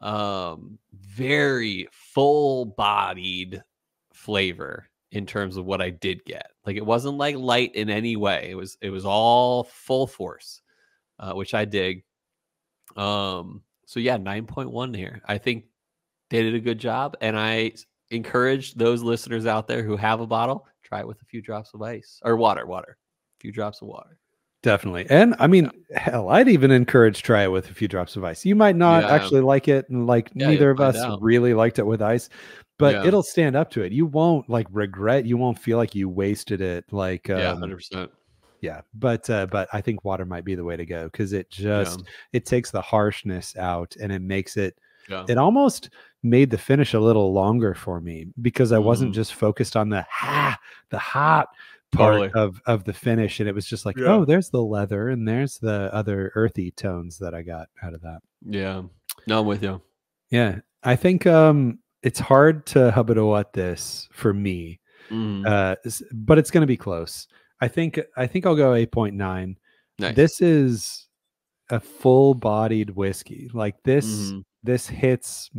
very full-bodied flavor in terms of what I did get. Like it wasn't like light in any way. It was all full force, which I dig. So yeah, 9.1 here. I think they did a good job, and I encourage those listeners out there who have a bottle, try it with a few drops of ice or water, a few drops of water. Definitely. And I mean, hell, I'd even encourage try it with a few drops of ice. You might not actually like it, and like neither of us really liked it with ice, but it'll stand up to it. You won't like regret. You won't feel like you wasted it. Like 100%. Yeah, but I think water might be the way to go because it just it takes the harshness out and it makes it. It almost made the finish a little longer for me because I wasn't just focused on the hot part of the finish, and it was just like, oh, there's the leather and there's the other earthy tones that I got out of that. Yeah, no, I'm with you. Yeah, I think it's hard to hubba this for me, but it's going to be close. I think I'll go 8.9. Nice. This is a full-bodied whiskey. Like this this hits,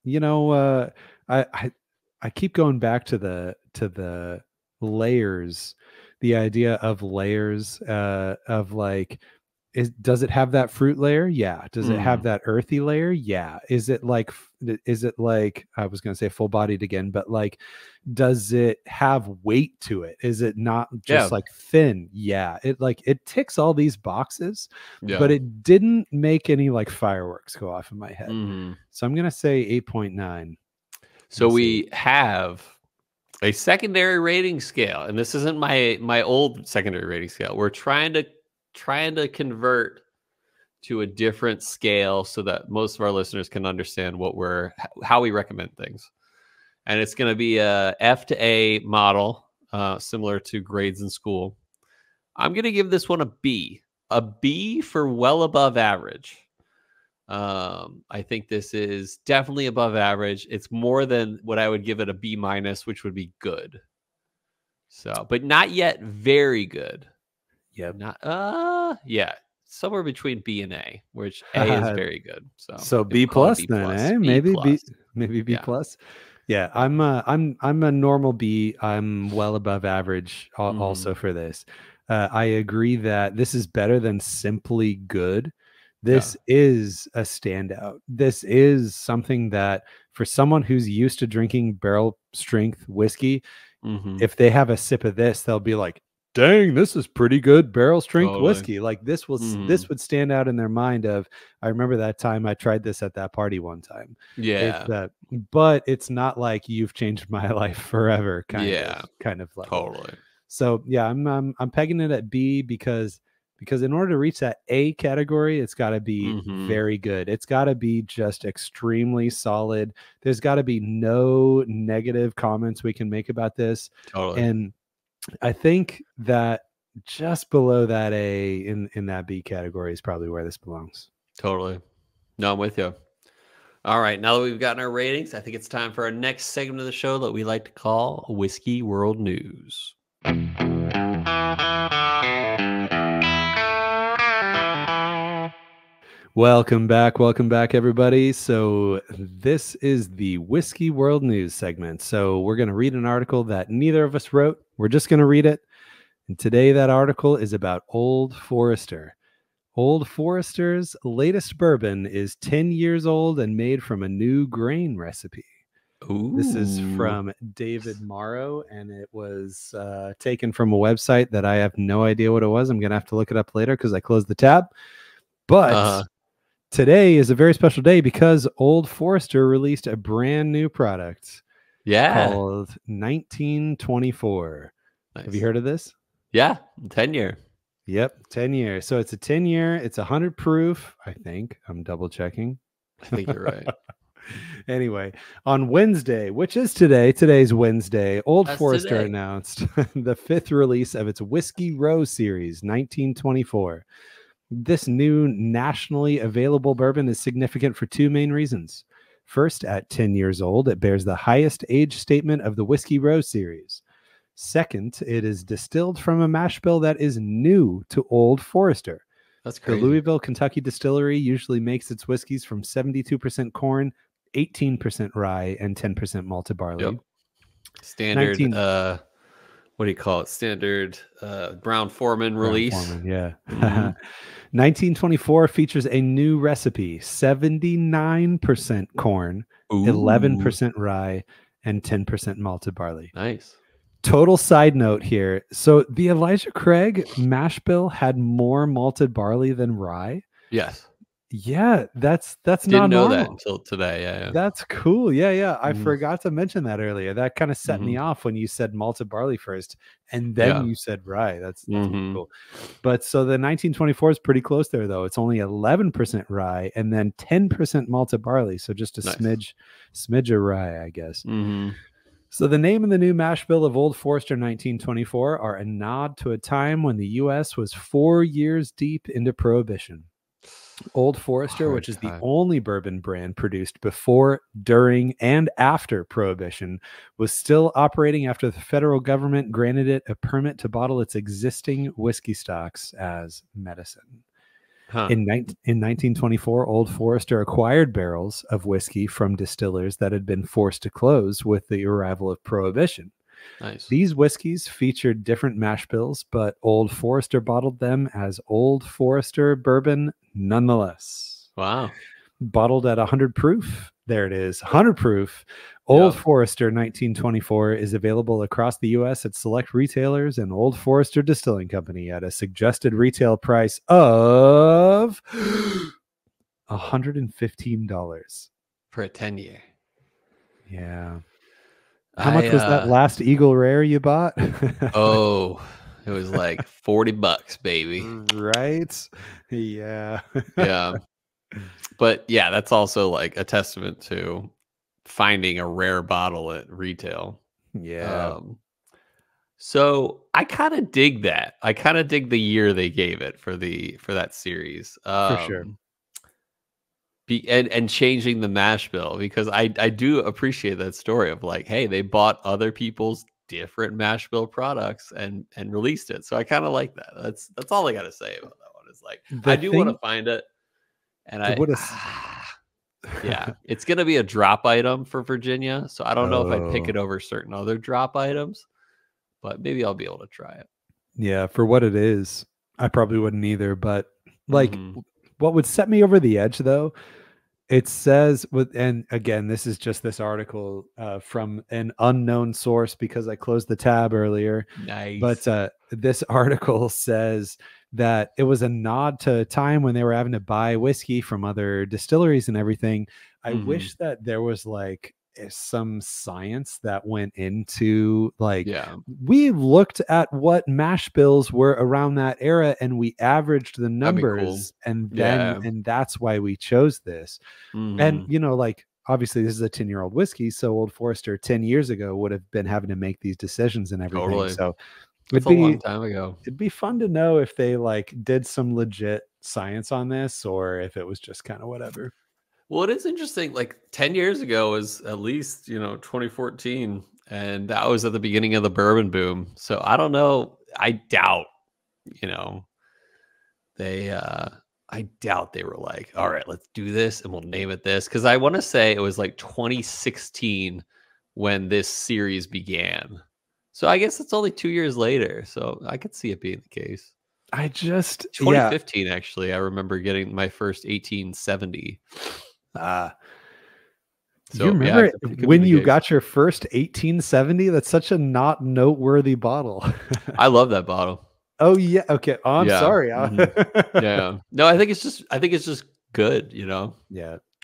you know, I keep going back to the layers, the idea of layers, of like, does it have that fruit layer? Yeah. Does it have that earthy layer? Yeah. Is it like I was going to say full bodied again, but like, does it have weight to it? Is it not just like thin? Yeah. It ticks all these boxes, but it didn't make any like fireworks go off in my head. So I'm going to say 8.9. So we have a secondary rating scale, and this isn't my old secondary rating scale. We're trying to convert to a different scale so that most of our listeners can understand how we recommend things. And it's going to be a F to A model, similar to grades in school. I'm going to give this one a B for well above average. I think this is definitely above average. It's more than what I would give it a B-, which would be good. So, but not yet very good. Yeah. Somewhere between B and A, which A is very good. So B plus then, eh? Maybe B plus. Yeah, I'm a normal B. I'm well above average also for this. I agree that this is better than simply good. This is a standout. This is something that for someone who's used to drinking barrel strength whiskey, if they have a sip of this, they'll be like, dang, this is pretty good barrel strength whiskey. Like this would stand out in their mind of, I remember that time I tried this at that party one time. Yeah. But it's not like you've changed my life forever kind of level. Totally. So yeah, I'm pegging it at B because in order to reach that A category, it's got to be very good. It's got to be just extremely solid. There's got to be no negative comments we can make about this. Totally. And I think that just below that A in that B category is probably where this belongs. Totally. No, I'm with you. All right. Now that we've gotten our ratings, I think it's time for our next segment of the show that we like to call Whiskey World News. Welcome back, everybody. So this is the Whiskey World News segment. So we're going to read an article that neither of us wrote. We're just going to read it. And today that article is about Old Forester. Old Forester's latest bourbon is 10 years old and made from a new grain recipe. Ooh. This is from David Morrow, and it was taken from a website that I have no idea what it was. I'm going to have to look it up later because I closed the tab. But today is a very special day because Old Forester released a brand new product called 1924. Nice. Have you heard of this? Yeah, 10 year. Yep, 10 year. So it's a 10 year. It's 100 proof, I think. I'm double checking. I think you're right. Anyway, on Wednesday, which is today's Wednesday, Old Forester announced the 5th release of its Whiskey Row series, 1924. This new nationally available bourbon is significant for two main reasons. First, at 10 years old, it bears the highest age statement of the Whiskey Row series. Second, it is distilled from a mash bill that is new to Old Forester. That's crazy. The Louisville, Kentucky distillery usually makes its whiskeys from 72% corn, 18% rye, and 10% malted barley. Yep. Standard, what do you call it? Standard Brown-Forman release. Brown-Forman, yeah. 1924 features a new recipe, 79% corn, 11% rye, and 10% malted barley. Nice. Total side note here. So the Elijah Craig mash bill had more malted barley than rye. Yes. Yeah, that's Didn't not know normal. that until today. Yeah. That's cool. Yeah. I forgot to mention that earlier. That kind of set me off when you said malted barley first, and then you said rye. That's cool. But so the 1924 is pretty close there, though. It's only 11% rye and then 10% malted barley. So just a smidge of rye, I guess. So the name and the new mash bill of Old Forester 1924 are a nod to a time when the U.S. was 4 years deep into Prohibition. Old Forester, which is the only bourbon brand produced before, during, and after Prohibition, was still operating after the federal government granted it a permit to bottle its existing whiskey stocks as medicine. In 1924, Old Forester acquired barrels of whiskey from distillers that had been forced to close with the arrival of Prohibition. Nice. These whiskeys featured different mash bills, but Old Forester bottled them as Old Forester bourbon nonetheless. Wow. Bottled at 100 proof. There it is. 100 proof. Old Forester 1924 is available across the U.S. at select retailers and Old Forester Distilling Company at a suggested retail price of $115 for a 10-year. Yeah. How much was that last Eagle Rare you bought? Oh, it was like $40, baby. Right? Yeah. Yeah. But yeah, that's also like a testament to finding a rare bottle at retail. Yeah. So I kind of dig that. I kind of dig the year they gave it for that series. For sure. And changing the mash bill, because I do appreciate that story of like, hey, they bought other people's different mash bill products and released it. So I kind of like that. That's all I got to say about that one. Is like, I do want to find it. And yeah, it's going to be a drop item for Virginia. So I don't know if I'd pick it over certain other drop items, but maybe I'll be able to try it. Yeah, for what it is, I probably wouldn't either. But like, what would set me over the edge, though, it says and again, this is just this article from an unknown source because I closed the tab earlier. Nice. But this article says that it was a nod to a time when they were having to buy whiskey from other distilleries and everything. I wish that there was like some science that went into like, we looked at what mash bills were around that era and we averaged the numbers and then and that's why we chose this. And you know, like obviously this is a 10-year-old whiskey, so Old Forester 10 years ago would have been having to make these decisions and everything. Totally. So it's a long time ago. It'd be fun to know if they like did some legit science on this or if it was just kind of whatever. Well, it is interesting. Like 10 years ago is at least, 2014. And that was at the beginning of the bourbon boom. So I don't know. I doubt, I doubt they were like, all right, let's do this and we'll name it this. Because I want to say it was like 2016 when this series began. So I guess it's only 2 years later. So I could see it being the case. 2015, actually, I remember getting my first 1870. So, you remember when you got your first 1870? That's such a not noteworthy bottle. I love that bottle. Oh yeah. Okay. Oh, I'm sorry. Yeah. No, I think it's just good, Yeah.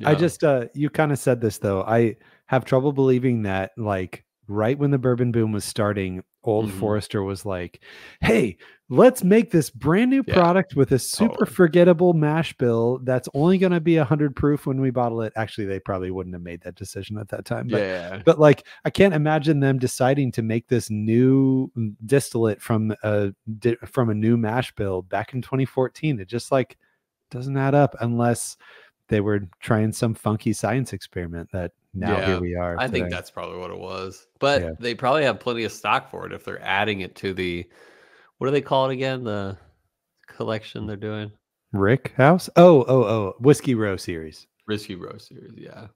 I just you kind of said this though. I have trouble believing that like right when the bourbon boom was starting, Old Forester was like, hey, let's make this brand new product with a super forgettable mash bill that's only going to be 100 proof when we bottle it. Actually, they probably wouldn't have made that decision at that time. But like, I can't imagine them deciding to make this new distillate from a new mash bill back in 2014. It just like doesn't add up unless they were trying some funky science experiment that now here we are. I think that's probably what it was. But they probably have plenty of stock for it if they're adding it to the, what do they call it again? The collection they're doing? Rick House? Oh, Whiskey Row series. Whiskey Row series, yeah.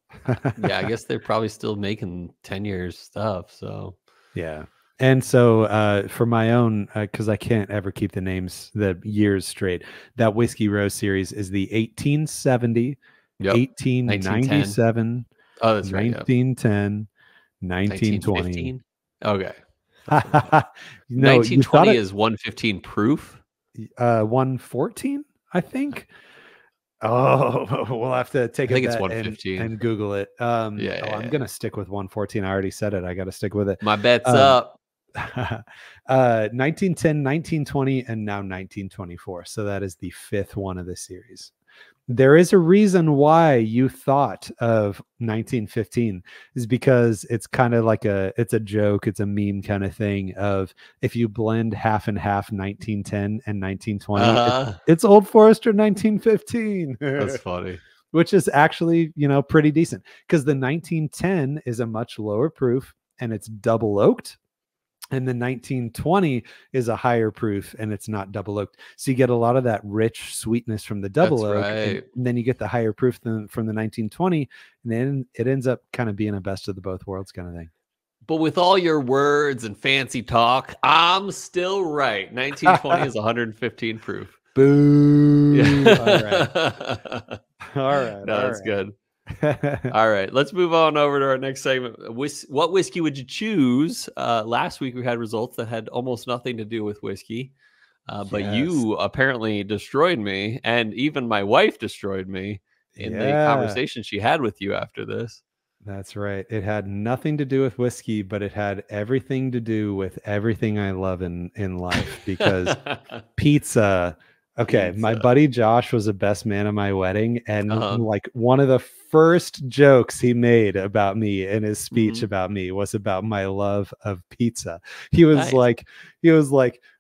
Yeah, I guess they're probably still making 10 years stuff. So yeah. And so for my own, because I can't ever keep the years straight, that Whiskey Row series is the 1870, 1897, oh, that's right, 1910, 1920. Okay. No, 1920 is 115 proof? 114, I think. Oh, we'll have to take it's 115 and Google it. I'm going to stick with 114. I already said it. I got to stick with it. My bet's up. 1910, 1920, and now 1924. So that is the fifth one of the series. There is a reason why you thought of 1915 is because it's kind of like it's a joke. It's a meme kind of thing of if you blend half and half 1910 and 1920, it's Old Forester 1915. That's funny. Which is actually, pretty decent because the 1910 is a much lower proof and it's double oaked. And the 1920 is a higher proof, and it's not double oaked. So you get a lot of that rich sweetness from the double oak, and then you get the higher proof from the 1920, and then it ends up kind of being a best of the both worlds kind of thing. But with all your words and fancy talk, I'm still right. 1920 is 115 proof. Boo. Yeah. All right. All right. No, that's good. All right, let's move on over to our next segment. What whiskey would you choose? Last week we had results that had almost nothing to do with whiskey, but you apparently destroyed me, and even my wife destroyed me in the conversation she had with you after this. That's right. It had nothing to do with whiskey, but it had everything to do with everything I love in life, because pizza. Okay, my buddy Josh was the best man at my wedding, and like one of the first jokes he made about me in his speech about me was about my love of pizza. He was like,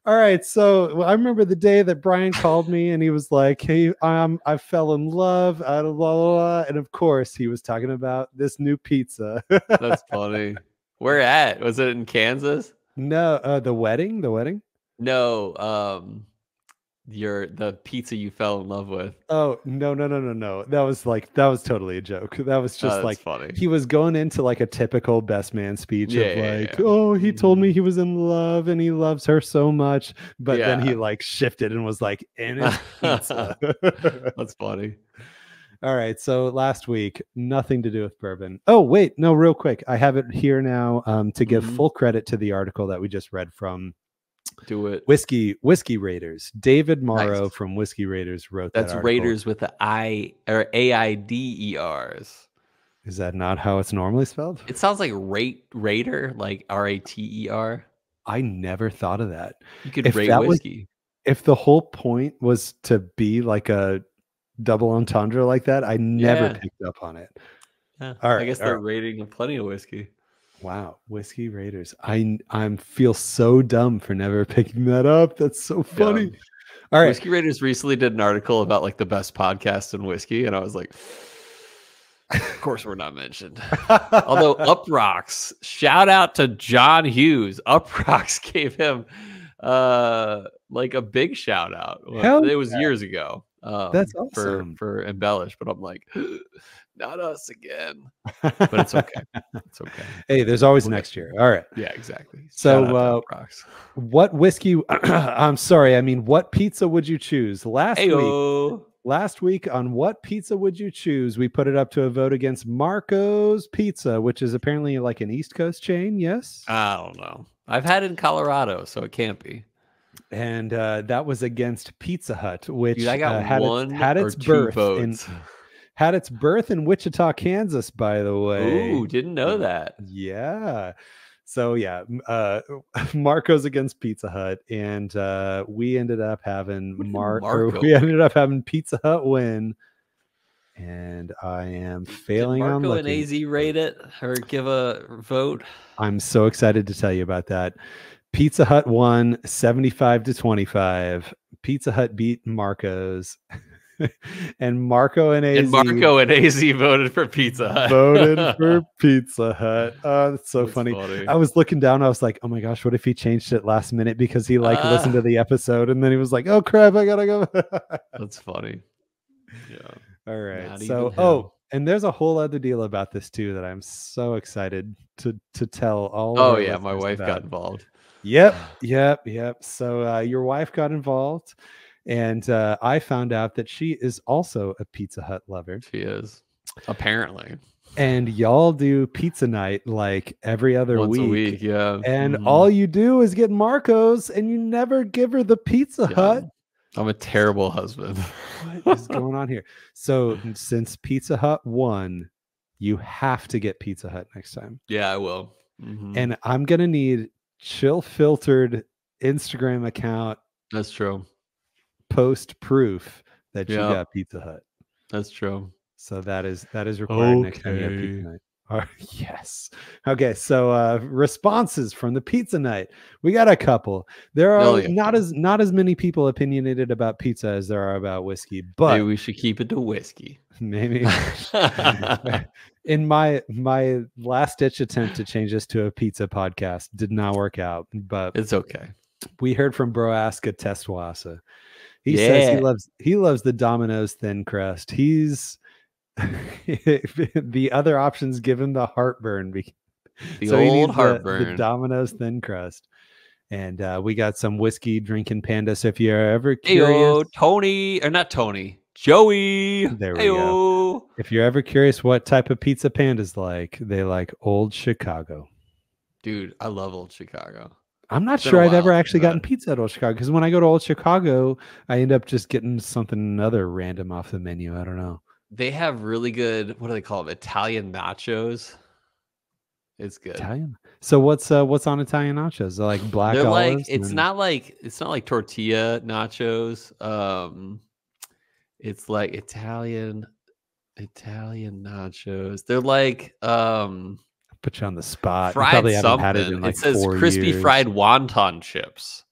all right, so I remember the day that Bryan called me and he was like, hey, I fell in love, blah, blah, blah. And of course he was talking about this new pizza. That's funny. Where at? Was it in Kansas? No, the wedding? No, the pizza you fell in love with. Oh, no. That was totally a joke. That was just like funny. He was going into like a typical best man speech oh, he told me he was in love and he loves her so much, but then he like shifted and was like, and it's pizza. That's funny. All right, so last week, nothing to do with bourbon. Oh, wait, no, real quick. I have it here now to give full credit to the article that we just read from Do it. Whiskey Raiders. David Morrow from Whiskey Raiders wrote that. That's Raiders with the I or AIDERs. Is that not how it's normally spelled? It sounds like Raider, like RATER. I never thought of that. You could rate whiskey. If the whole point was to be like a double entendre like that, I never picked up on it. Yeah. All right, I guess they're rating plenty of whiskey. Wow, Whiskey Raiders. I feel so dumb for never picking that up. That's so funny. Yeah. All right. Whiskey Raiders recently did an article about like the best podcasts in whiskey, and I was like, of course we're not mentioned. Although Uprocks, shout out to John Hughes. Uprocks gave him like a big shout out. It was years ago. That's awesome. For Embellish, but I'm like, not us again. But it's okay. It's okay. Hey, there's always next year. All right. Yeah, exactly. So what whiskey I'm sorry, I mean, what pizza would you choose? Last week on What Pizza Would You Choose, we put it up to a vote against Marco's Pizza, which is apparently like an East Coast chain. Yes? I don't know. I've had it in Colorado, so it can't be. And that was against Pizza Hut, which Dude, I got had its birth in Wichita, Kansas, by the way. Ooh, didn't know that. Yeah. So yeah, Marco's against Pizza Hut, and we ended up having Pizza Hut win. And I am failing on looking. Marco and AZ rate it or give a vote? I'm so excited to tell you about that. Pizza Hut won 75-25. Pizza Hut beat Marco's. And Marco and AZ voted for Pizza Hut. Oh, that's so funny. I was looking down. I was like, oh my gosh, what if he changed it last minute because he listened to the episode and then he was like, oh crap, I gotta go. That's funny. Yeah. All right. So, and there's a whole other deal about this too that I'm so excited to tell all. Oh yeah, my wife got involved. Yep. So your wife got involved. And I found out that she is also a Pizza Hut lover. She is, apparently. And y'all do pizza night like every other Once a week, yeah. And all you do is get Marco's, and you never give her the Pizza Hut. I'm a terrible husband. What is going on here? So since Pizza Hut won, you have to get Pizza Hut next time. Yeah, I will. And I'm gonna need chill filtered Instagram account. That's true. Post proof that you got Pizza Hut. That's true. So that is required next time you have pizza night. Yes. Okay. So responses from the pizza night. We got a couple. There are not as many people opinionated about pizza as there are about whiskey, but maybe we should keep it to whiskey. Maybe. In my last ditch attempt to change this to a pizza podcast did not work out, but it's okay. We heard from Broaska Testwasa. He says he loves the Domino's thin crust. He's the other options give him the heartburn. The Domino's thin crust. And we got some whiskey drinking panda. So if you're ever curious, Joey. There we go. If you're ever curious what type of pizza panda's like, they like Old Chicago. Dude, I love Old Chicago. I'm not sure I've ever actually gotten pizza at Old Chicago, because when I go to Old Chicago, I end up just getting something other random off the menu. I don't know. They have really good, what do they call them? Italian nachos. It's good. Italian. So what's on Italian nachos? They're like black olives. It's not like tortilla nachos. It's like Italian nachos. They're like put you on the spot. Fried probably something. Haven't had it in like it says 4 crispy years. Fried wonton chips.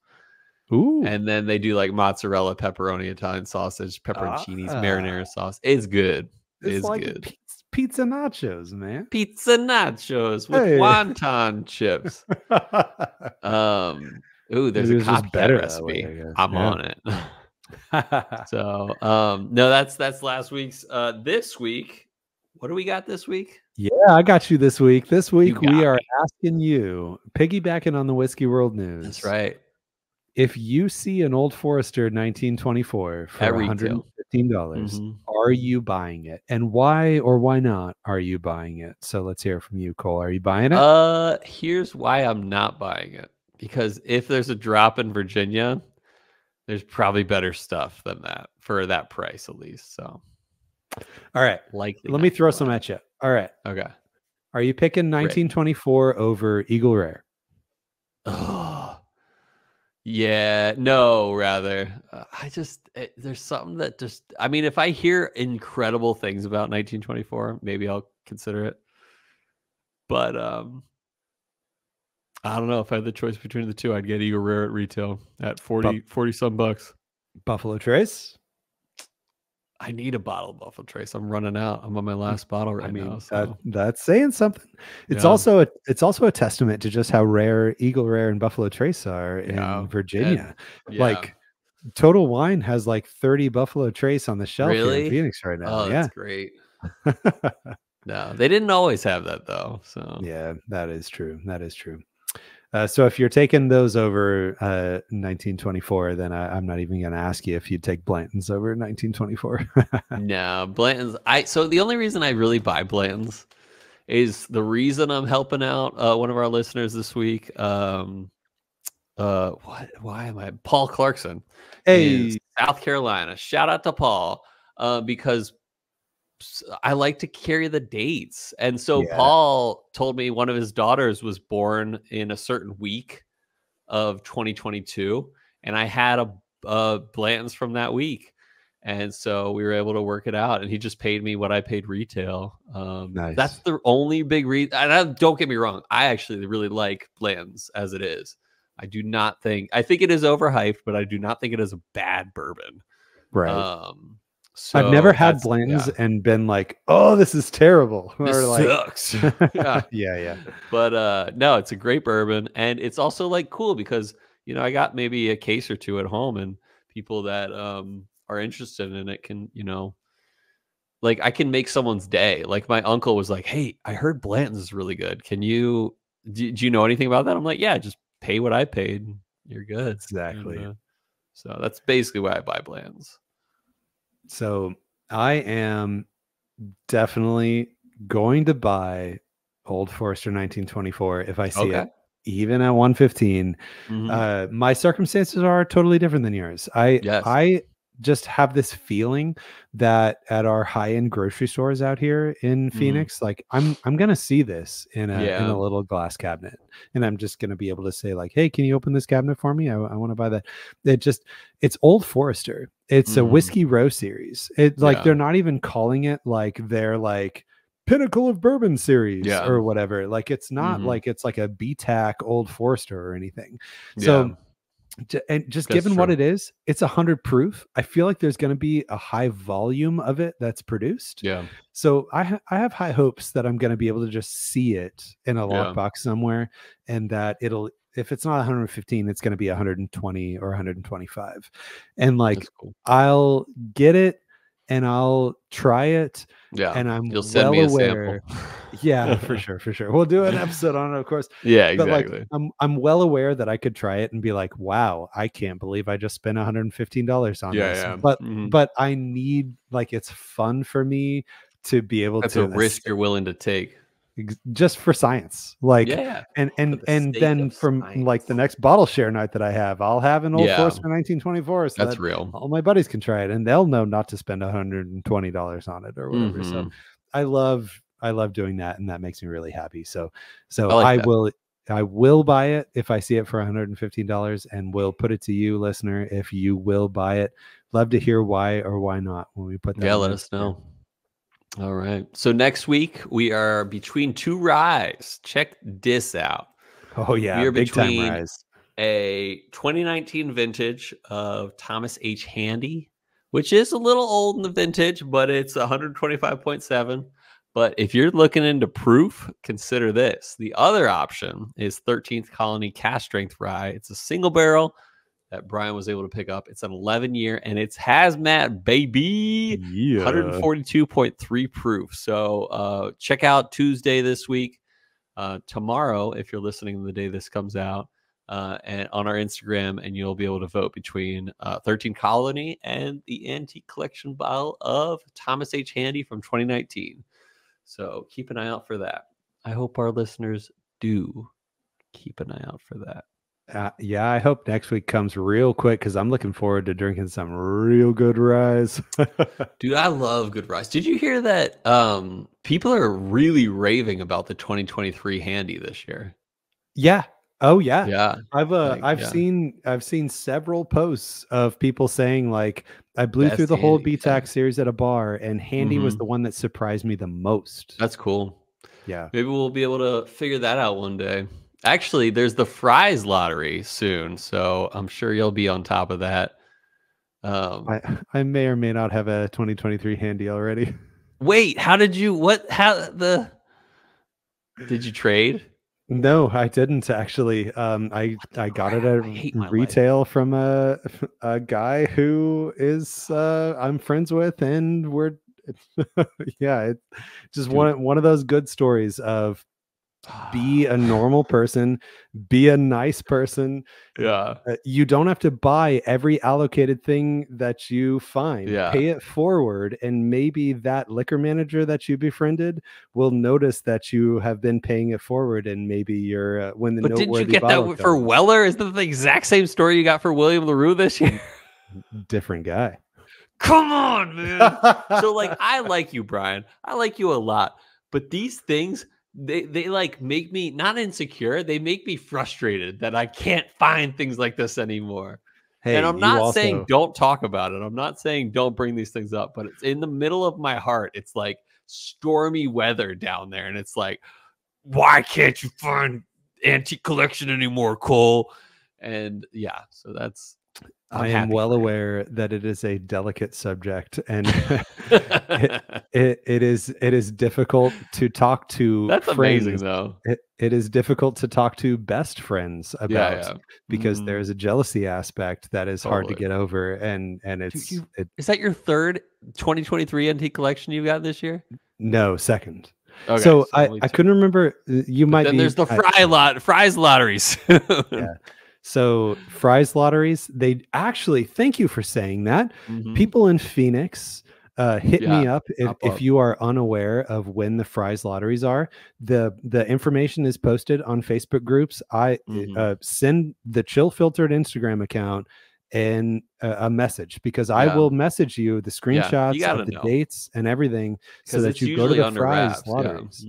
Ooh. And then they do like mozzarella, pepperoni, Italian sausage, pepperoncinis, marinara sauce. It's good. It's like good. Pizza nachos, man. Pizza nachos with wonton chips. Ooh, there's a copycat recipe. I'm on it. So no, that's last week's. This week, what do we got this week? Yeah, I got you this week. This week we are asking you, piggybacking on the Whiskey World News. That's right. If you see an Old Forester 1924 for $115, are you buying it? And why or why not are you buying it? So let's hear from you, Cole. Are you buying it? Here's why I'm not buying it. Because if there's a drop in Virginia, there's probably better stuff than that for that price, at least. So, all right. Let me throw some at you. All right. Okay. Are you picking 1924 over Eagle Rare? Oh, yeah. No, rather. There's something that I mean, if I hear incredible things about 1924, maybe I'll consider it. But I don't know. If I had the choice between the two, I'd get Eagle Rare at retail at 40 some bucks. Buffalo Trace? I need a bottle of Buffalo Trace. I'm running out. I'm on my last bottle now. So. That's saying something. It's also a testament to just how rare Eagle Rare and Buffalo Trace are in Virginia. Like Total Wine has like 30 Buffalo Trace on the shelf here in Phoenix right now. Oh, that's great. No, they didn't always have that though. So yeah, that is true. So if you're taking those over 1924, then I'm not even going to ask you if you'd take Blanton's over 1924. No, Blanton's. So the only reason I really buy Blanton's is the reason I'm helping out one of our listeners this week. Why am I? Paul Clarkson, in South Carolina. Shout out to Paul because I like to carry the dates. And so Paul told me one of his daughters was born in a certain week of 2022. And I had a Blanton's from that week. And so we were able to work it out. And he just paid me what I paid retail. Nice. That's the only big reason. Don't get me wrong. I actually really like Blanton's as it is. I think it is overhyped, but I do not think it is a bad bourbon. Right. So I've never had Blanton's and been like, oh, this is terrible. This sucks. Yeah. But no, it's a great bourbon. And it's also like cool because, I got maybe a case or two at home, and people that are interested in it can, like I can make someone's day. Like my uncle was like, hey, I heard Blanton's is really good. Do you know anything about that? I'm like, yeah, just pay what I paid. You're good. Exactly. And, so that's basically why I buy Blanton's. So I am definitely going to buy Old Forester 1924 if I see it, even at 115. My circumstances are totally different than yours. I just have this feeling that at our high-end grocery stores out here in Phoenix, like I'm gonna see this in a little glass cabinet, and I'm just gonna be able to say like, hey, can you open this cabinet for me? I want to buy that. It's Old Forester. It's a Whiskey Row series. They're not even calling it like they're like pinnacle of bourbon series or whatever. Like it's not like it's like a BTAC Old Forester or anything. So and just given what it is, it's 100 proof. I feel like there's going to be a high volume of it that's produced. So I have high hopes that I'm going to be able to just see it in a lockbox somewhere, and that it'll, if it's not 115, it's going to be 120 or 125. And like, I'll get it and I'll try it. And I'm You'll send me aware. Yeah, for sure. We'll do an episode on it, of course. But like, I'm well aware that I could try it and be like, wow, I can't believe I just spent $115 on this. But I need, like, it's fun for me to be able to. That's a risk you're willing to take. Just for science, like, and then from like the next bottle share night that I have, I'll have an Old Forester 1924. So that's real. All my buddies can try it, and they'll know not to spend $120 on it or whatever. So I love doing that, and that makes me really happy. So I will buy it if I see it for $115, and will put it to you, listener, if you will buy it. Love to hear why or why not when we put that. Let us know. All right. So next week we are between two ryes. Check this out. Oh yeah, we are big between time ryes. A 2019 vintage of Thomas H. Handy, which is a little old in the vintage, but it's 125.7. But if you're looking into proof, consider this. The other option is 13th Colony Cask Strength Rye. It's a single barrel that Bryan was able to pick up. It's an 11-year, and it's hazmat, baby. 142.3 proof. So check out Tuesday this week. Tomorrow, if you're listening the day this comes out, and on our Instagram, and you'll be able to vote between 13 Colony and the Antique Collection bottle of Thomas H. Handy from 2019. So keep an eye out for that. I hope our listeners do keep an eye out for that. Yeah, I hope next week comes real quick, because I'm looking forward to drinking some real good ryes. Dude, I love good ryes. Did you hear that people are really raving about the 2023 Handy this year? Yeah. Oh yeah. Yeah. I've seen several posts of people saying, like, I blew through the whole BTAC series at a bar, and Handy was the one that surprised me the most. That's cool. Yeah. Maybe we'll be able to figure that out one day. Actually, there's the Fries lottery soon, so I'm sure you'll be on top of that. I may or may not have a 2023 Handy already. Wait, did you trade? No, I didn't actually. I got it at retail from a guy who is I'm friends with, and we're it's just one of those good stories of be a normal person, be a nice person. You don't have to buy every allocated thing that you find. Pay it forward, and maybe that liquor manager that you befriended will notice that you have been paying it forward, and maybe you're when the But didn't you get that for Weller? Is that the exact same story you got for William LaRue this year? Different guy. Come on, man. So, like, I like you, Bryan. I like you a lot, but these things, they like make me not insecure. They make me frustrated that I can't find things like this anymore. Hey, and I'm not saying don't talk about it. I'm not saying don't bring these things up, but it's in the middle of my heart. It's like stormy weather down there. And it's like, why can't you find Antique Collection anymore, Cole? And yeah, so that's, I am well aware that it is a delicate subject, and it is difficult to talk to. That's friends. Amazing, though. It is difficult to talk to best friends about, because there's a jealousy aspect that is hard to get over, and it's. Is that your third 2023 Antique Collection you got this year? No, second. Okay, so I couldn't remember. You might. Then there's the Fries lotteries. Yeah. So Fries lotteries, they actually, thank you for saying that. People in Phoenix, hit me up if you are unaware of when the Fries lotteries are. The information is posted on Facebook groups. I send the Chill Filtered Instagram account and a message, because I will message you the screenshots of the dates and everything, so that you go to the Fries lotteries.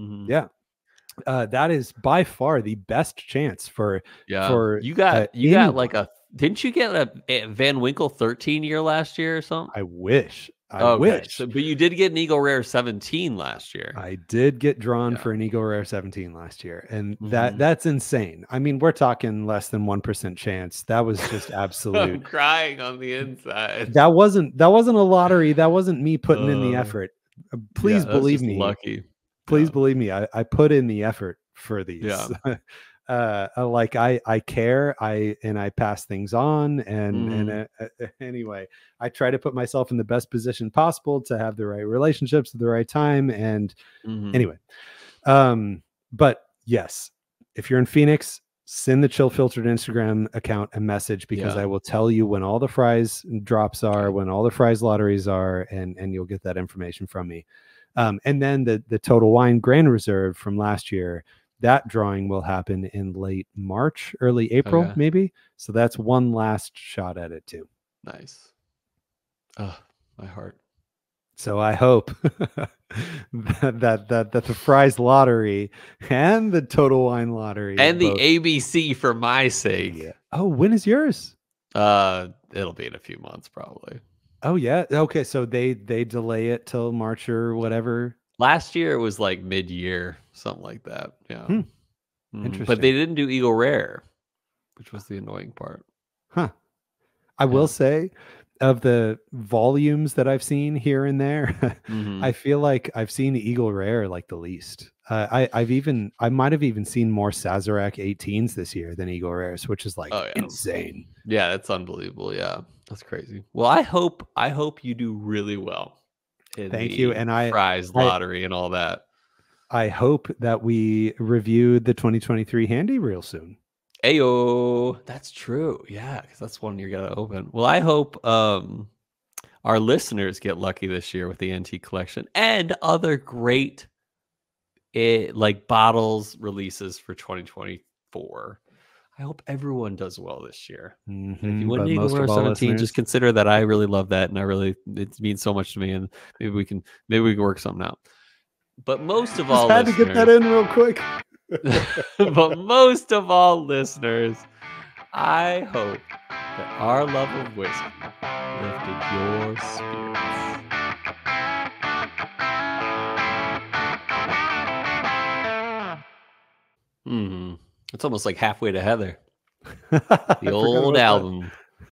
That is by far the best chance for you got like a, didn't you get a Van Winkle 13 year last year or something? I wish I wish. So, but you did get an Eagle Rare 17 last year. I did get drawn for an Eagle Rare 17 last year, and that's insane. I mean, we're talking less than 1% chance. That was just absolute. I'm crying on the inside. That wasn't a lottery. That wasn't me putting in the effort. Please believe me. Lucky. Please believe me. I put in the effort for these. Yeah. Like I care, I pass things on, and anyway, I try to put myself in the best position possible to have the right relationships at the right time. And anyway, but yes, if you're in Phoenix, send the Chill Filtered Instagram account a message, because I will tell you when all the fries drops are, when all the fries lotteries are, and you'll get that information from me. And then the Total Wine Grand Reserve from last year, that drawing will happen in late March, early April, maybe. So that's one last shot at it too. Nice. Oh, my heart. So I hope that the Fries Lottery and the Total Wine Lottery and the ABC for my sake. Yeah. Oh, when is yours? It'll be in a few months probably. Oh yeah. Okay. So they delay it till March or whatever. Last year it was like mid-year, something like that. Yeah. Interesting. But they didn't do Eagle Rare, which was the annoying part. Huh. I will say, of the volumes that I've seen here and there, I feel like I've seen the Eagle Rare like the least. I might have even seen more Sazerac 18s this year than Eagle Rares, which is like insane. Yeah, that's unbelievable. Yeah, that's crazy. Well, I hope you do really well. Thank you. And Fries lottery and all that. I hope that we review the 2023 handy real soon. Ayo, that's true. Yeah, because that's one you're gonna open. Well, I hope our listeners get lucky this year with the antique collection and other great like bottles releases for 2024. I hope everyone does well this year. If you win Eagle Rare 17, just consider that I really love that, and it means so much to me, and maybe we can work something out. But most of all, had to get that in real quick. But most of all, listeners, I hope that our love of whiskey lifted your spirits. It's almost like Halfway to Heather. The old album.